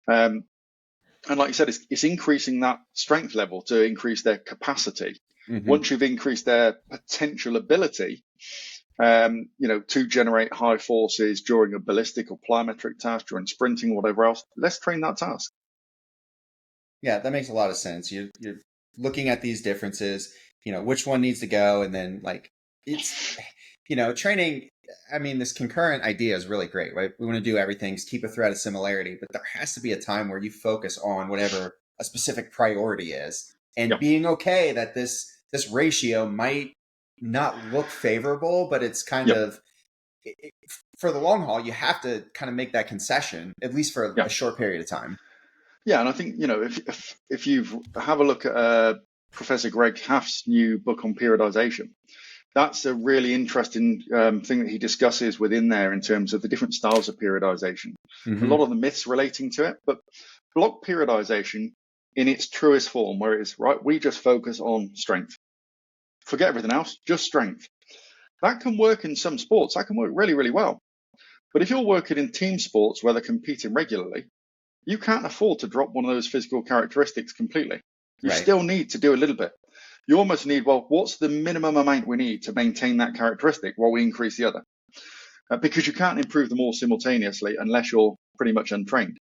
And like you said, it's increasing that strength level to increase their capacity. Mm-hmm. Once you've increased their potential ability, to generate high forces during a ballistic or plyometric task, during sprinting, whatever else, let's train that task. Yeah, that makes a lot of sense. You're looking at these differences, which one needs to go. And then it's, training, this concurrent idea is really great, right? We want to do everything, keep a thread of similarity, but there has to be a time where you focus on whatever a specific priority is, and Yep. being okay that this ratio might not look favorable, but it's kind Yep. of for the long haul, you have to kind of make that concession, at least for Yeah. a short period of time. Yeah. And I think, if you've have a look at Professor Greg Haft's new book on periodization, that's a really interesting thing that he discusses within there in terms of the different styles of periodization. A lot of the myths relating to it, but block periodization in its truest form, where it is, right, we just focus on strength. Forget everything else, just strength. That can work in some sports. That can work really, really well. But if you're working in team sports where they're competing regularly, you can't afford to drop one of those physical characteristics completely. You Right. still need to do a little bit. You almost need, well, what's the minimum amount we need to maintain that characteristic while we increase the other? Because you can't improve them all simultaneously unless you're pretty much untrained.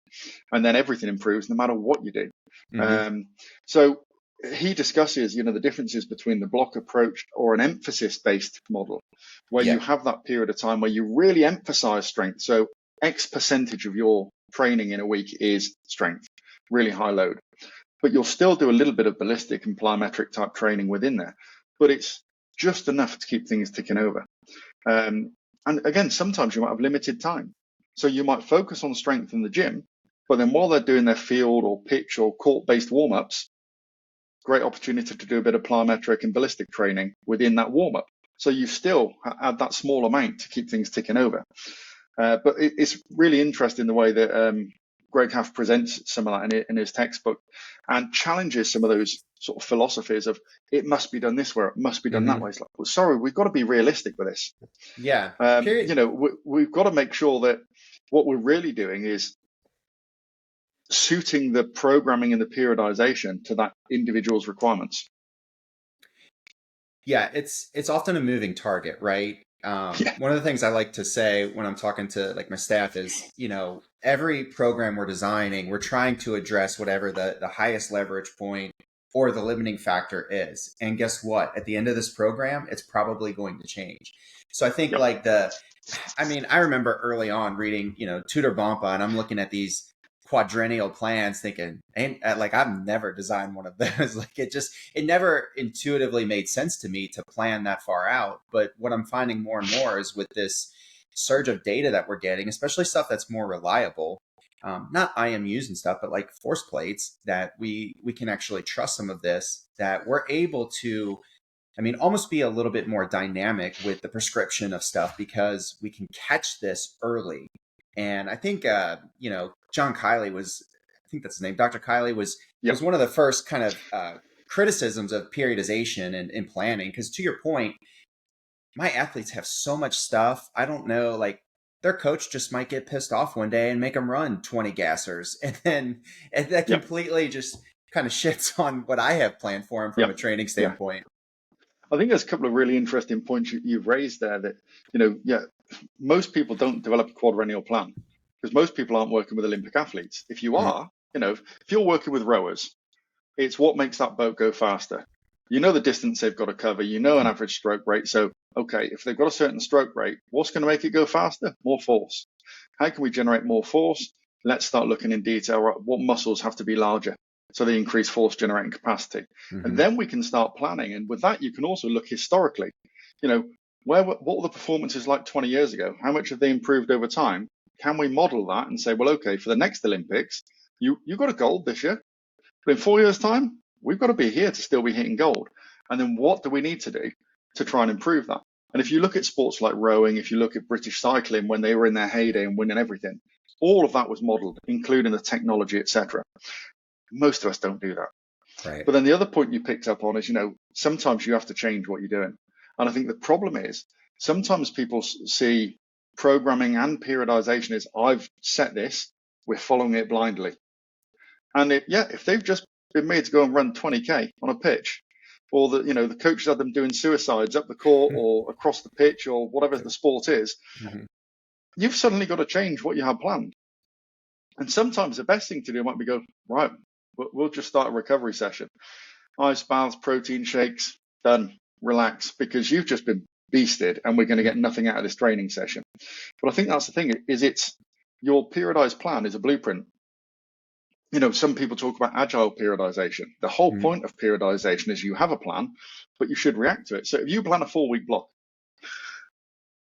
And then everything improves no matter what you do. So he discusses, the differences between the block approach or an emphasis-based model, where you have that period of time where you really emphasize strength. So X percentage of your training in a week is strength, really high load. But you'll still do a little bit of ballistic and plyometric type training within there. But it's just enough to keep things ticking over. And again, sometimes you might have limited time. So you might focus on strength in the gym, but then while they're doing their field or pitch or court-based warm-ups, great opportunity to do a bit of plyometric and ballistic training within that warm-up. So you still add that small amount to keep things ticking over. But it's really interesting the way that Greg Haft presents some of that in his textbook and challenges some of those sort of philosophies of it must be done this way, it must be done that way. It's like, well, sorry, we've got to be realistic with this. Yeah. We've got to make sure that what we're really doing is suiting the programming and the periodization to that individual's requirements. Yeah, it's often a moving target, right? One of the things I like to say when I'm talking to like my staff is, every program we're designing, we're trying to address whatever the highest leverage point or the limiting factor is. And guess what? At the end of this program, it's probably going to change. So I think I remember early on reading, Tudor Bompa, and I'm looking at these quadrennial plans thinking, I've never designed one of those. It never intuitively made sense to me to plan that far out. But what I'm finding more and more is with this surge of data that we're getting, especially stuff that's more reliable, not IMUs and stuff, but like force plates, that we can actually trust some of this, that we're able to, almost be a little bit more dynamic with the prescription of stuff because we can catch this early. And I think, John Kiley I think that's his name. Dr. Kiley was one of the first kind of criticisms of periodization and planning. Because to your point, my athletes have so much stuff. I don't know, their coach just might get pissed off one day and make them run 20 gassers. And that completely just kind of shits on what I have planned for them from a training standpoint. I think there's a couple of really interesting points you've raised there that, most people don't develop a quadrennial plan because most people aren't working with Olympic athletes. If you are, if you're working with rowers, it's what makes that boat go faster. You know the distance they've got to cover, an average stroke rate. So, okay, if they've got a certain stroke rate, what's going to make it go faster? More force. How can we generate more force? Let's start looking in detail, right? What muscles have to be larger so they increase force generating capacity. And then we can start planning. And with that, you can also look historically, what were the performances like 20 years ago? How much have they improved over time? Can we model that and say, well, okay, for the next Olympics, you got a gold this year, but in 4 years' time, we've got to be here to still be hitting gold. And then what do we need to do to try and improve that? And if you look at sports like rowing, if you look at British cycling when they were in their heyday and winning everything, all of that was modeled, including the technology, etc. Most of us don't do that. Right. But then the other point you picked up on is, sometimes you have to change what you're doing. And I think the problem is sometimes people see programming and periodization as I've set this, we're following it blindly. And if they've just been made to go and run 20K on a pitch, or the coaches had them doing suicides up the court or across the pitch or whatever the sport is, you've suddenly got to change what you have planned. And sometimes the best thing to do might be go, right, we'll just start a recovery session. Ice baths, protein shakes, done, relax, because you've just been beasted and we're going to get nothing out of this training session. But I think that's the thing, is it's your periodized plan is a blueprint. some people talk about agile periodization. The whole point of periodization is you have a plan, but you should react to it. So if you plan a 4-week block,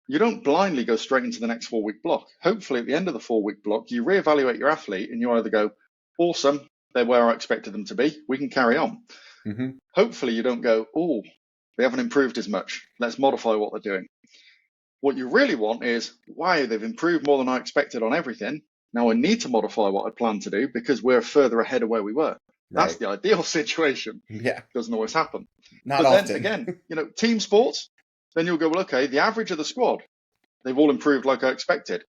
you don't blindly go straight into the next 4-week block. Hopefully at the end of the 4-week block, you reevaluate your athlete and you either go, awesome, they're where I expected them to be, we can carry on. Hopefully you don't go, oh, they haven't improved as much, let's modify what they're doing. What you really want is, wow, they've improved more than I expected on everything. Now I need to modify what I plan to do because we're further ahead of where we were. That's the ideal situation. Yeah. Doesn't always happen. Not but often. Then again, team sports, then you'll go, well, okay, the average of the squad, they've all improved like I expected.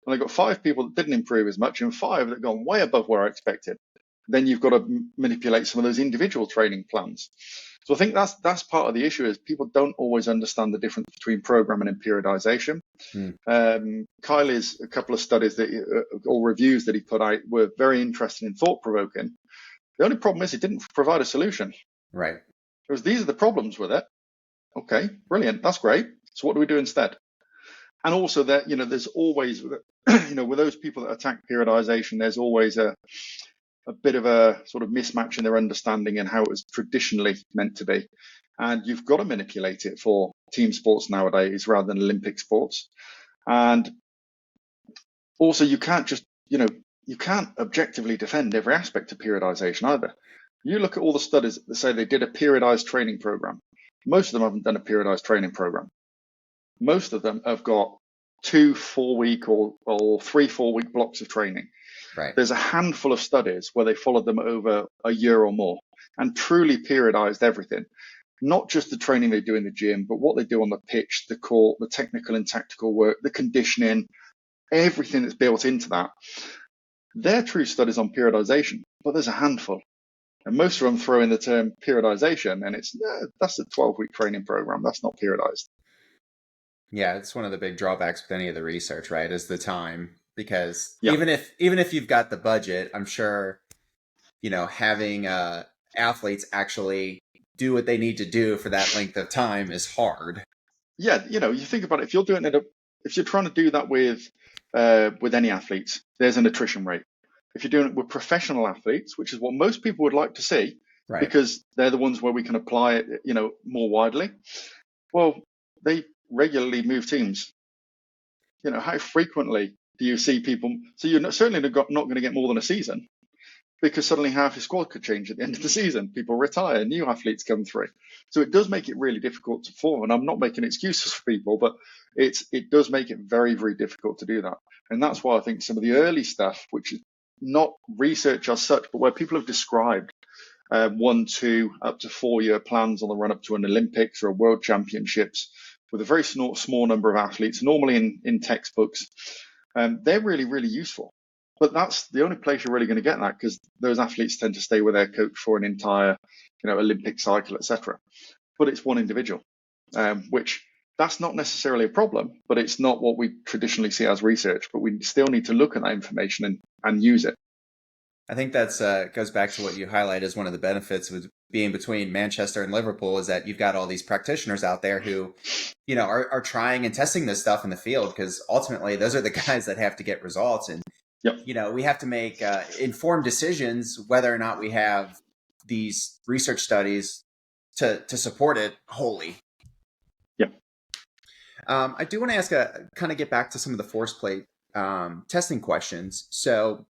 And I got 5 people that didn't improve as much and 5 that gone way above where I expected. Then you've got to manipulate some of those individual training plans. So I think that's part of the issue is people don't always understand the difference between programming and periodization. Kylie's a couple of studies or reviews that he put out were very interesting and thought-provoking. The only problem is it didn't provide a solution. Right. Because these are the problems with it. Okay, brilliant. That's great. So what do we do instead? And also that, there's always, with those people that attack periodization, there's always a bit of a sort of mismatch in their understanding and how it was traditionally meant to be. And you've got to manipulate it for team sports nowadays rather than Olympic sports. And also you can't just, you can't objectively defend every aspect of periodization either. You look at all the studies that say they did a periodized training program. Most of them haven't done a periodized training program. Most of them have got 2 4-week or 3 4-week blocks of training. Right. There's a handful of studies where they followed them over a year or more and truly periodized everything. Not just the training they do in the gym, but what they do on the pitch, the court, the technical and tactical work, the conditioning, everything that's built into that. They're true studies on periodization, but there's a handful. And most of them throw in the term periodization, and that's a 12-week training program. That's not periodized. Yeah, it's one of the big drawbacks with any of the research, right, is the time. Because even if you've got the budget, I'm sure, having athletes actually do what they need to do for that length of time is hard. Yeah, you think about it. If you're doing it, if you're trying to do that with any athletes, there's an attrition rate. If you're doing it with professional athletes, which is what most people would like to see, right, because they're the ones where we can apply it, more widely. Well, they regularly move teams. How frequently do you see people? So you're certainly not going to get more than a season, because suddenly half your squad could change at the end of the season. People retire, new athletes come through. So it does make it really difficult to form. And I'm not making excuses for people, but it does make it very, very difficult to do that. And that's why I think some of the early stuff, which is not research as such, but where people have described 1, 2, up to 4-year plans on the run up to an Olympics or a World Championships with a very small number of athletes, normally in textbooks, they're really, really useful. But that's the only place you're really going to get that, because those athletes tend to stay with their coach for an entire, Olympic cycle, etc. But it's one individual, which that's not necessarily a problem, but it's not what we traditionally see as research. But we still need to look at that information and use it. I think that's goes back to what you highlight as one of the benefits with being between Manchester and Liverpool, is that you've got all these practitioners out there who, are trying and testing this stuff in the field, because ultimately those are the guys that have to get results. And, we have to make informed decisions whether or not we have these research studies to support it wholly. Yeah. I do want to ask kind of get back to some of the force plate testing questions. So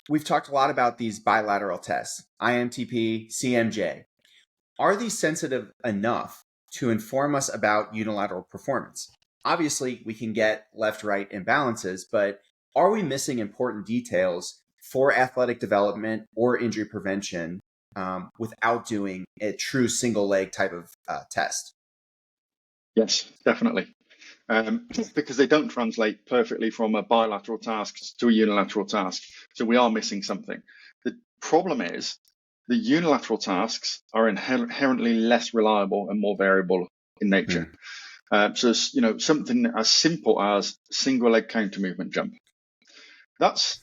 we've talked a lot about these bilateral tests, IMTP, CMJ. Are these sensitive enough to inform us about unilateral performance? Obviously, we can get left-right imbalances, but are we missing important details for athletic development or injury prevention without doing a true single leg type of test? Yes, definitely. Because they don't translate perfectly from a bilateral task to a unilateral task. So we are missing something. The problem is the unilateral tasks are inherently less reliable and more variable in nature. So, something as simple as single leg counter movement jump. That's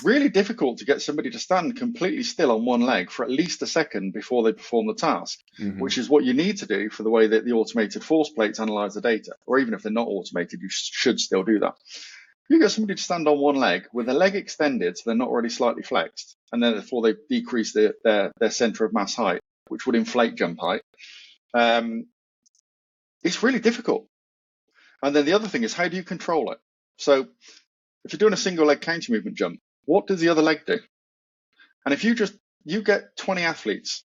really difficult to get somebody to stand completely still on one leg for at least a second before they perform the task, which is what you need to do for the way that the automated force plates analyze the data. Or even if they're not automated, you should still do that. You get somebody to stand on one leg with their leg extended so they're not already slightly flexed, and then therefore they decrease their center of mass height, which would inflate jump height. It's really difficult. And then the other thing is, how do you control it? So if you're doing a single leg counter movement jump, what does the other leg do? And if you get 20 athletes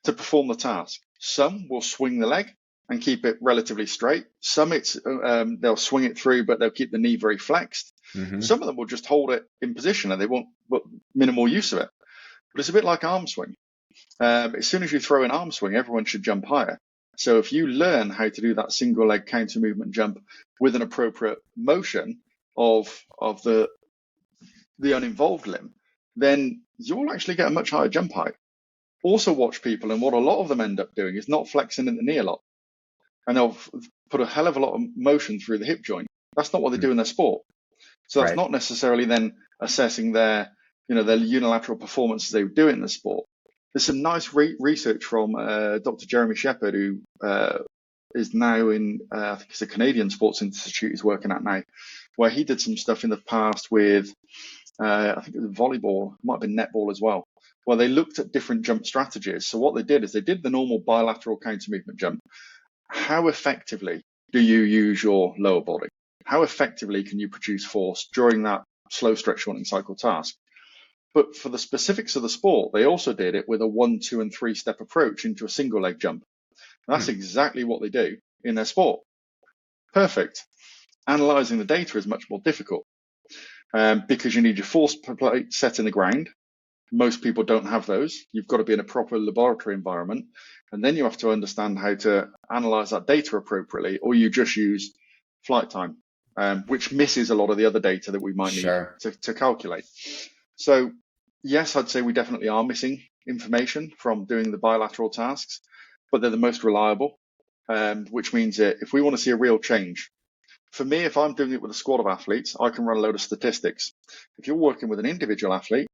to perform the task, some will swing the leg and keep it relatively straight. Some they'll swing it through, but they'll keep the knee very flexed. Mm-hmm. Some of them will just hold it in position and they won't put minimal use of it. But it's a bit like arm swing. As soon as you throw an arm swing, everyone should jump higher. So if you learn how to do that single leg counter movement jump with an appropriate motion of the uninvolved limb, then you'll actually get a much higher jump height. Also watch people, and what a lot of them end up doing is not flexing in the knee a lot. And they'll put a hell of a lot of motion through the hip joint. That's not what they do in their sport. So that's not necessarily then assessing their unilateral performance as they do it in the sport. There's some nice research from Dr. Jeremy Shepherd, who is now in, I think it's a Canadian Sports Institute he's working at now, where he did some stuff in the past with, I think it was volleyball, it might have been netball as well, where they looked at different jump strategies. So what they did is they did the normal bilateral counter movement jump. How effectively do you use your lower body? How effectively can you produce force during that slow stretch shortening cycle task? But for the specifics of the sport, they also did it with a 1, 2, and 3 step approach into a single leg jump. And that's exactly what they do in their sport. Perfect. Analyzing the data is much more difficult because you need your force plate set in the ground. Most people don't have those. You've got to be in a proper laboratory environment. And then you have to understand how to analyze that data appropriately, or you just use flight time, which misses a lot of the other data that we might need to calculate. So yes, I'd say we definitely are missing information from doing the bilateral tasks, but they're the most reliable, which means that if we want to see a real change, for me, if I'm doing it with a squad of athletes, I can run a load of statistics. If you're working with an individual athlete,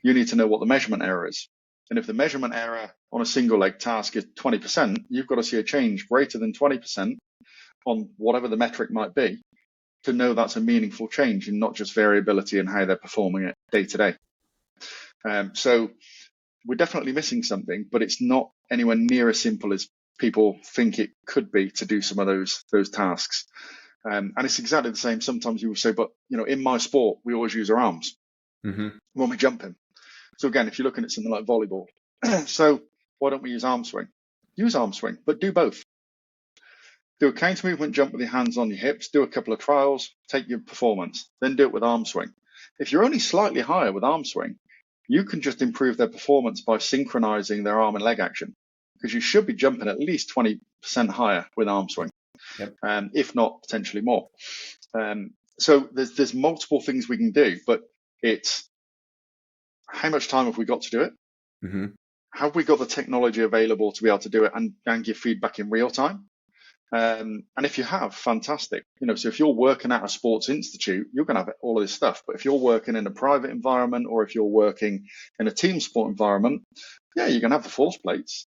you need to know what the measurement error is. And if the measurement error on a single leg task is 20%, you've got to see a change greater than 20% on whatever the metric might be to know that's a meaningful change and not just variability in how they're performing it day to day. So we're definitely missing something, but it's not anywhere near as simple as people think it could be to do some of those tasks. And it's exactly the same. Sometimes you will say, but in my sport, we always use our arms when we're jumping. So again, if you're looking at something like volleyball, so why don't we use arm swing? Use arm swing, but do both. Do a counter movement jump with your hands on your hips, do a couple of trials, take your performance, then do it with arm swing. If you're only slightly higher with arm swing, you can just improve their performance by synchronizing their arm and leg action, because you should be jumping at least 20% higher with arm swing, if not potentially more. So there's multiple things we can do, but it's how much time have we got to do it? Have we got the technology available to be able to do it and give feedback in real time? And if you have, fantastic. So if you're working at a sports institute, you're going to have all of this stuff. But if you're working in a private environment, or if you're working in a team sport environment, you're going to have the force plates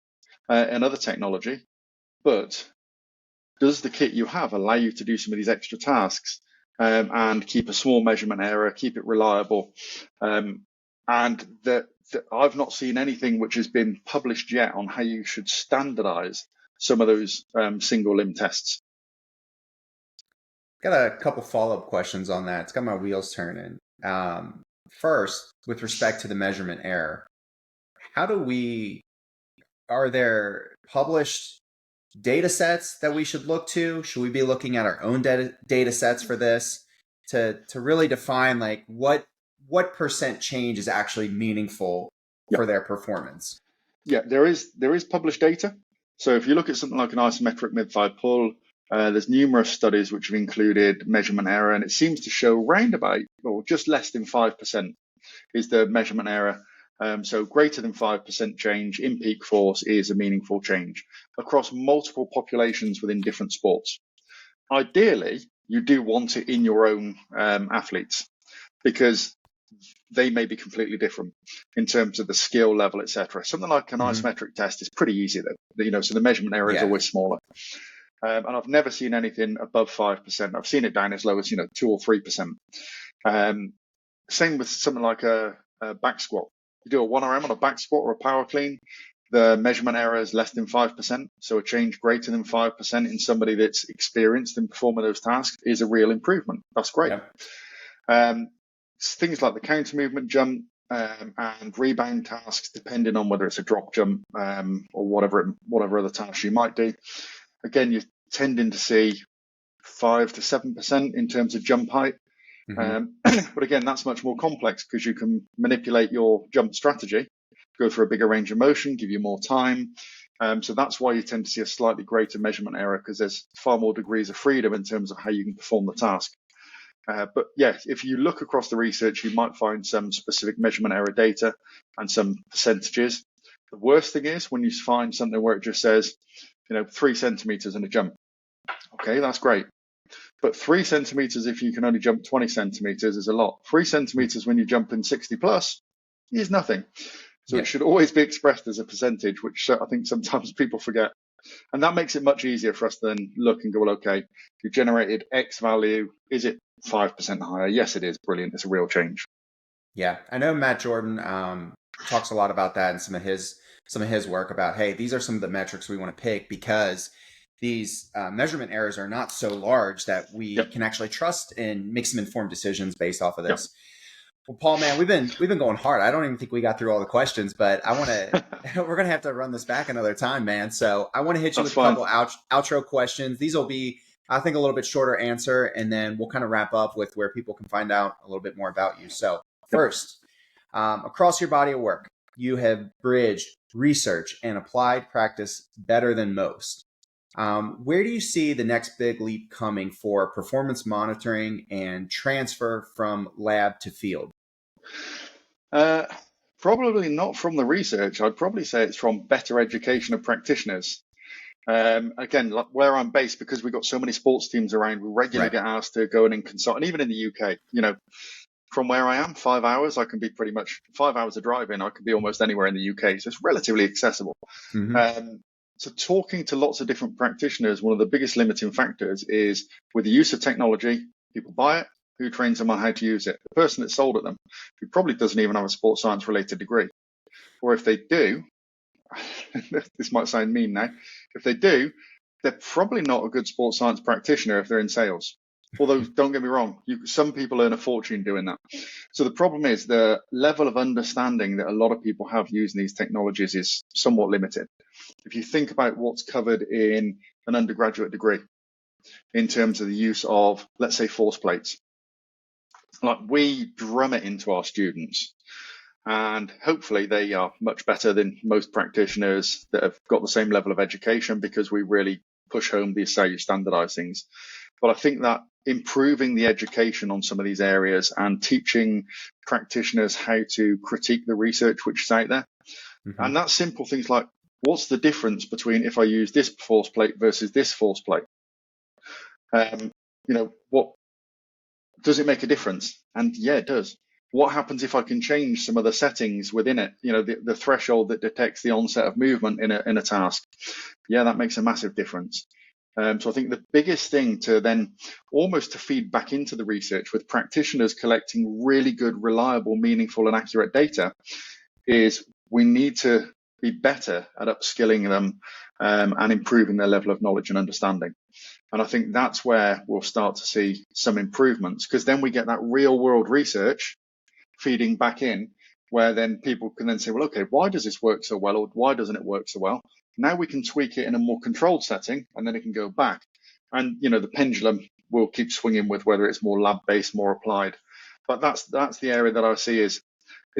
and other technology. But does the kit you have allow you to do some of these extra tasks and keep a small measurement error, keep it reliable? And I've not seen anything which has been published yet on how you should standardize some of those single limb tests. Got a couple follow-up questions on that. It's got my wheels turning. First, with respect to the measurement error, are there published data sets that we should look to? Should we be looking at our own data sets for this to really define like what percent change is actually meaningful for their performance? Yeah, there is published data. So if you look at something like an isometric mid-thigh pull, there's numerous studies which have included measurement error, and it seems to show round about, or just less than 5% is the measurement error. So greater than 5% change in peak force is a meaningful change across multiple populations within different sports. Ideally, you do want it in your own athletes, because they may be completely different in terms of the skill level, etc. Something like an isometric test is pretty easy though, so the measurement error is always smaller. And I've never seen anything above 5%. I've seen it down as low as 2 or 3%. Same with something like a back squat. You do a 1RM on a back squat or a power clean, the measurement error is less than 5%. So a change greater than 5% in somebody that's experienced in performing those tasks is a real improvement. That's great. Things like the counter movement jump and rebound tasks, depending on whether it's a drop jump or whatever other tasks you might do. Again, you're tending to see 5 to 7% in terms of jump height. But again, that's much more complex because you can manipulate your jump strategy, go through a bigger range of motion, give you more time. So that's why you tend to see a slightly greater measurement error, because there's far more degrees of freedom in terms of how you can perform the task. But yeah, if you look across the research, you might find some specific measurement error data and some percentages. The worst thing is when you find something where it just says, 3 centimeters in a jump. Okay, that's great. But 3 centimeters, if you can only jump 20 centimeters, is a lot. 3 centimeters when you jump in 60 plus is nothing. So it should always be expressed as a percentage, which I think sometimes people forget. And that makes it much easier for us to then look and go, well, okay, you generated X value. Is it 5% higher? Yes, it is. Brilliant. It's a real change. Yeah, I know Matt Jordan talks a lot about that in some of his work about, hey, these are some of the metrics we want to pick because these measurement errors are not so large that we can actually trust and make some informed decisions based off of this. Well, Paul, man, we've been going hard. I don't even think we got through all the questions, but I want to. We're gonna have to run this back another time, man. So I want to hit you with a couple outro questions. These will be, I think, a little bit shorter answer, and then we'll kind of wrap up with where people can find out a little bit more about you. So first, across your body of work, you have bridged research and applied practice better than most. Where do you see the next big leap coming for performance monitoring and transfer from lab to field? Probably not from the research. I'd probably say it's from better education of practitioners. Again, where I'm based, because we've got so many sports teams around, we regularly get asked to go in and consult. And even in the UK, from where I am, 5 hours, I can be pretty much 5 hours of driving. I could be almost anywhere in the UK. So it's relatively accessible. So talking to lots of different practitioners, one of the biggest limiting factors is with the use of technology, people buy it, who trains them on how to use it? The person that sold it them, who probably doesn't even have a sports science related degree. Or if they do, this might sound mean now, if they do, they're probably not a good sports science practitioner if they're in sales. Although, don't get me wrong, some people earn a fortune doing that. So the problem is the level of understanding that a lot of people have using these technologies is somewhat limited. If you think about what's covered in an undergraduate degree in terms of the use of, let's say, force plates, like we drum it into our students, and hopefully they are much better than most practitioners that have got the same level of education, because we really push home this how you standardize things. But I think that improving the education on some of these areas and teaching practitioners how to critique the research which is out there, and that's simple things like, what's the difference between if I use this force plate versus this force plate? What does it make a difference? And yeah, it does. What happens if I can change some of the settings within it? The threshold that detects the onset of movement in a task. Yeah, that makes a massive difference. So I think the biggest thing to then almost to feed back into the research with practitioners collecting really good, reliable, meaningful and accurate data is we need to be better at upskilling them and improving their level of knowledge and understanding. And I think that's where we'll start to see some improvements, because then we get that real world research feeding back in, where then people can then say, well, okay, why does this work so well, or why doesn't it work so well? Now we can tweak it in a more controlled setting, and then it can go back. And, the pendulum will keep swinging with whether it's more lab-based, more applied. But that's the area that I see is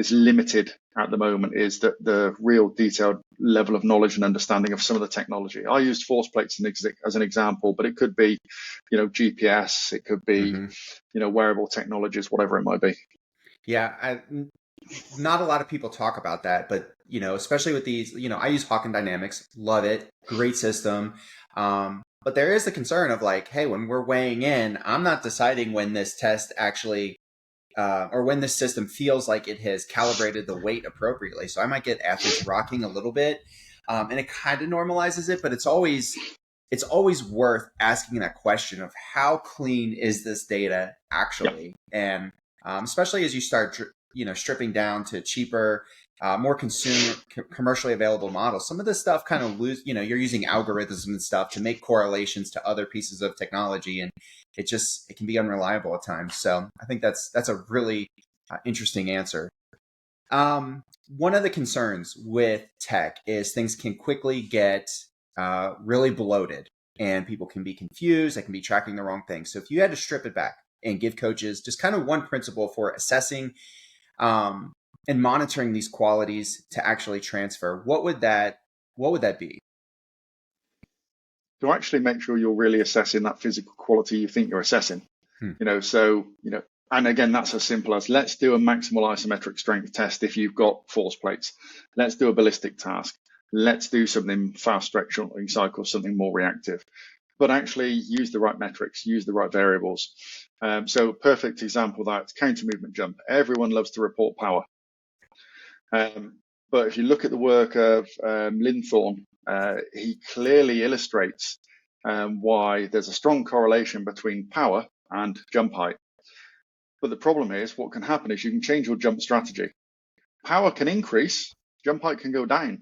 limited at the moment, is that the real detailed level of knowledge and understanding of some of the technology. I used force plates as an example, but it could be, GPS, it could be, wearable technologies, whatever it might be. Yeah, not a lot of people talk about that, but, especially with these, I use Hawken Dynamics, love it, great system. But there is the concern of like, hey, when we're weighing in, I'm not deciding when this test actually or when this system feels like it has calibrated the weight appropriately. So I might get athletes rocking a little bit and it kind of normalizes it, but it's always it's always worth asking that question of how clean is this data actually? And especially as you start, stripping down to cheaper, more commercially available models, some of this stuff kind of you're using algorithms and stuff to make correlations to other pieces of technology. And it can be unreliable at times. So I think that's a really interesting answer. One of the concerns with tech is things can quickly get really bloated and people can be confused. They can be tracking the wrong thing. So if you had to strip it back and give coaches just kind of one principle for assessing and monitoring these qualities to actually transfer, what would that be? To actually make sure you're really assessing that physical quality you think you're assessing. And again, that's as simple as let's do a maximal isometric strength test if you've got force plates. Let's do a ballistic task. Let's do something fast stretch shortening cycle, something more reactive. But actually use the right metrics, use the right variables. So perfect example of that, counter movement jump. Everyone loves to report power. But if you look at the work of Linthorne, he clearly illustrates why there's a strong correlation between power and jump height. But the problem is, what can happen is you can change your jump strategy. Power can increase, jump height can go down.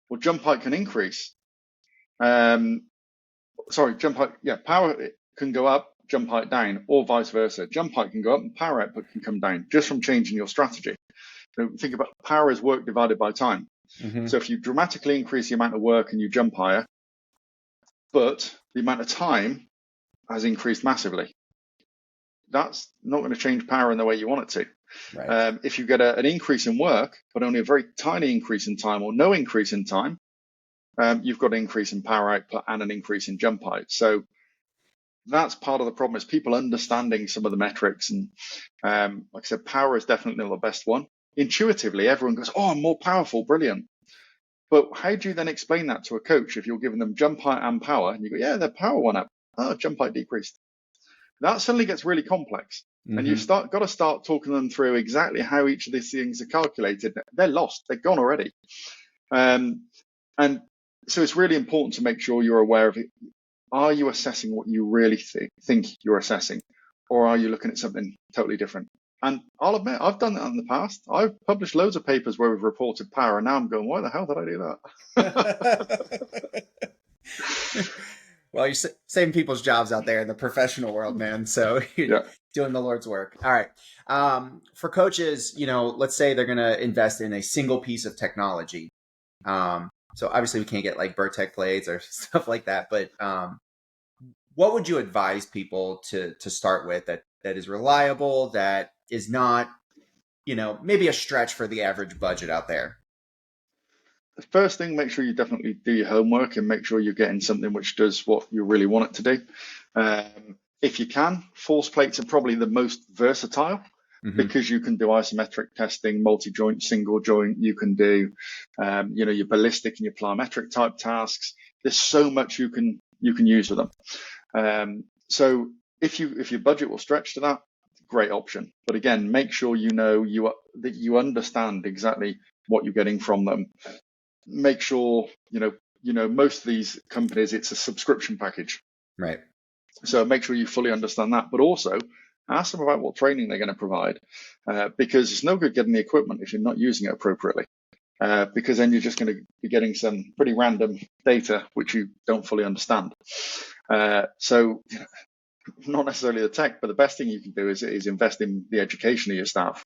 Well, jump height can increase. Power can go up, jump height down, or vice versa. Jump height can go up and power output can come down just from changing your strategy. So think about power as work divided by time. Mm-hmm. So if you dramatically increase the amount of work and you jump higher, but the amount of time has increased massively, that's not going to change power in the way you want it to. Right. If you get an increase in work, but only a very tiny increase in time or no increase in time, you've got an increase in power output and an increase in jump height. So that's part of the problem, is people understanding some of the metrics. And like I said, power is definitely the best one. Intuitively, everyone goes, oh, I'm more powerful, brilliant. But how do you then explain that to a coach if you're giving them jump height and power? And you go, yeah, their power went up. Oh, jump height decreased. That suddenly gets really complex. Mm-hmm. And you've got to start talking them through exactly how each of these things are calculated. They're lost. They're gone already. And so it's really important to make sure you're aware of it. Are you assessing what you really think you're assessing? Or are you looking at something totally different? And I'll admit, I've done that in the past. I've published loads of papers where we've reported power, and now I'm going, why the hell did I do that? Well, you're saving people's jobs out there in the professional world, man. So you're doing the Lord's work. All right. For coaches, let's say they're going to invest in a single piece of technology. So obviously we can't get like Vertec blades or stuff like that. But what would you advise people to start with that is reliable, that is not, maybe a stretch for the average budget out there? The first thing, make sure you definitely do your homework and make sure you're getting something which does what you really want it to do. If you can, force plates are probably the most versatile, mm-hmm. because you can do isometric testing, multi-joint, single joint. You can do, your ballistic and your plyometric type tasks. There's so much you can use with them. So if your budget will stretch to that, great option. But again, make sure that you understand exactly what you're getting from them. Make sure, most of these companies, it's a subscription package. Right. So make sure you fully understand that, but also ask them about what training they're going to provide, because it's no good getting the equipment if you're not using it appropriately, because then you're just going to be getting some pretty random data which you don't fully understand. So not necessarily the tech, but the best thing you can do is invest in the education of your staff.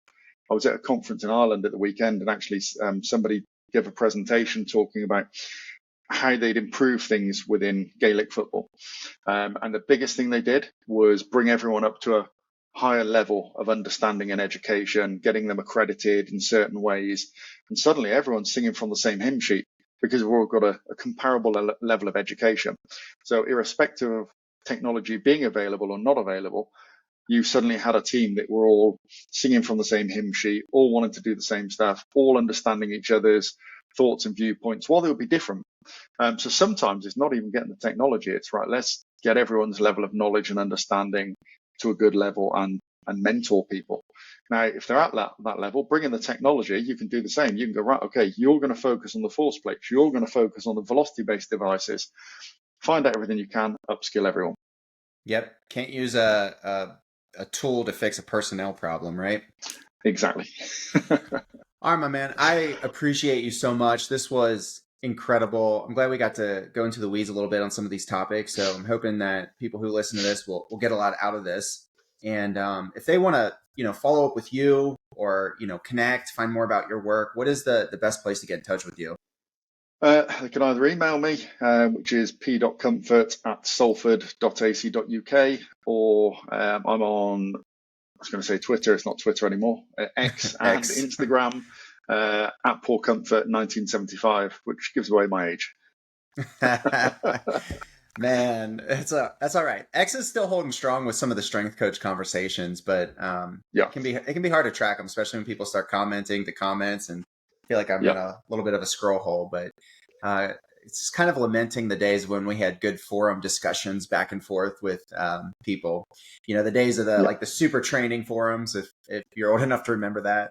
I was at a conference in Ireland at the weekend, and actually somebody gave a presentation talking about how they'd improve things within Gaelic football. And the biggest thing they did was bring everyone up to a higher level of understanding and education, getting them accredited in certain ways. And suddenly everyone's singing from the same hymn sheet because we've all got a comparable level of education. So irrespective of technology being available or not available, you suddenly had a team that were all singing from the same hymn sheet, all wanting to do the same stuff, all understanding each other's thoughts and viewpoints, while they would be different. So sometimes it's not even getting the technology. It's right, let's get everyone's level of knowledge and understanding to a good level and mentor people. Now, if they're at that level, bring in the technology, you can do the same. You can go, right, okay, you're going to focus on the force plates. You're going to focus on the velocity-based devices. find out everything you can, upskill everyone. Yep. Can't use a tool to fix a personnel problem, right? Exactly. All right, my man. I appreciate you so much. This was incredible. I'm glad we got to go into the weeds a little bit on some of these topics. So I'm hoping that people who listen to this will get a lot out of this. And if they want to, follow up with you or, connect, find more about your work, what is the best place to get in touch with you? They can either email me, which is p.comfort@salford.ac.uk, or I'm on, I was going to say Twitter, it's not Twitter anymore, X and X. Instagram, at Paul Comfort 1975, which gives away my age. Man, that's all right. X is still holding strong with some of the strength coach conversations, but it can be hard to track them, especially when people start commenting the comments and feel like I'm in a little bit of a scroll hole. But it's just kind of lamenting the days when we had good forum discussions back and forth with people. The days of the super training forums. If you're old enough to remember that,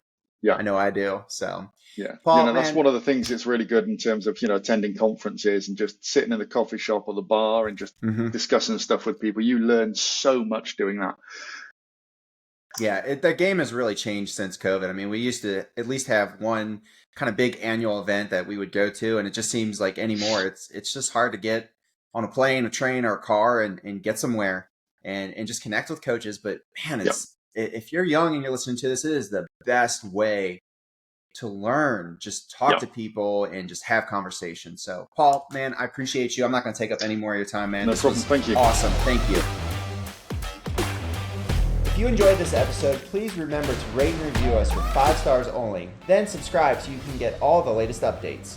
I know I do. So. Yeah, Paul, that's one of the things that's really good in terms of, attending conferences and just sitting in the coffee shop or the bar and just discussing stuff with people. You learn so much doing that. Yeah, the game has really changed since COVID. I mean, we used to at least have one kind of big annual event that we would go to, and it just seems like anymore it's just hard to get on a plane, a train, or a car and get somewhere and just connect with coaches. But man, if you're young and you're listening to this, it is the best way to learn. Just talk to people and just have conversations. So, Paul, man, I appreciate you. I'm not going to take up any more of your time, man. No problem. Thank you. Awesome. Thank you. If you enjoyed this episode, please remember to rate and review us with 5 stars only. Then subscribe so you can get all the latest updates.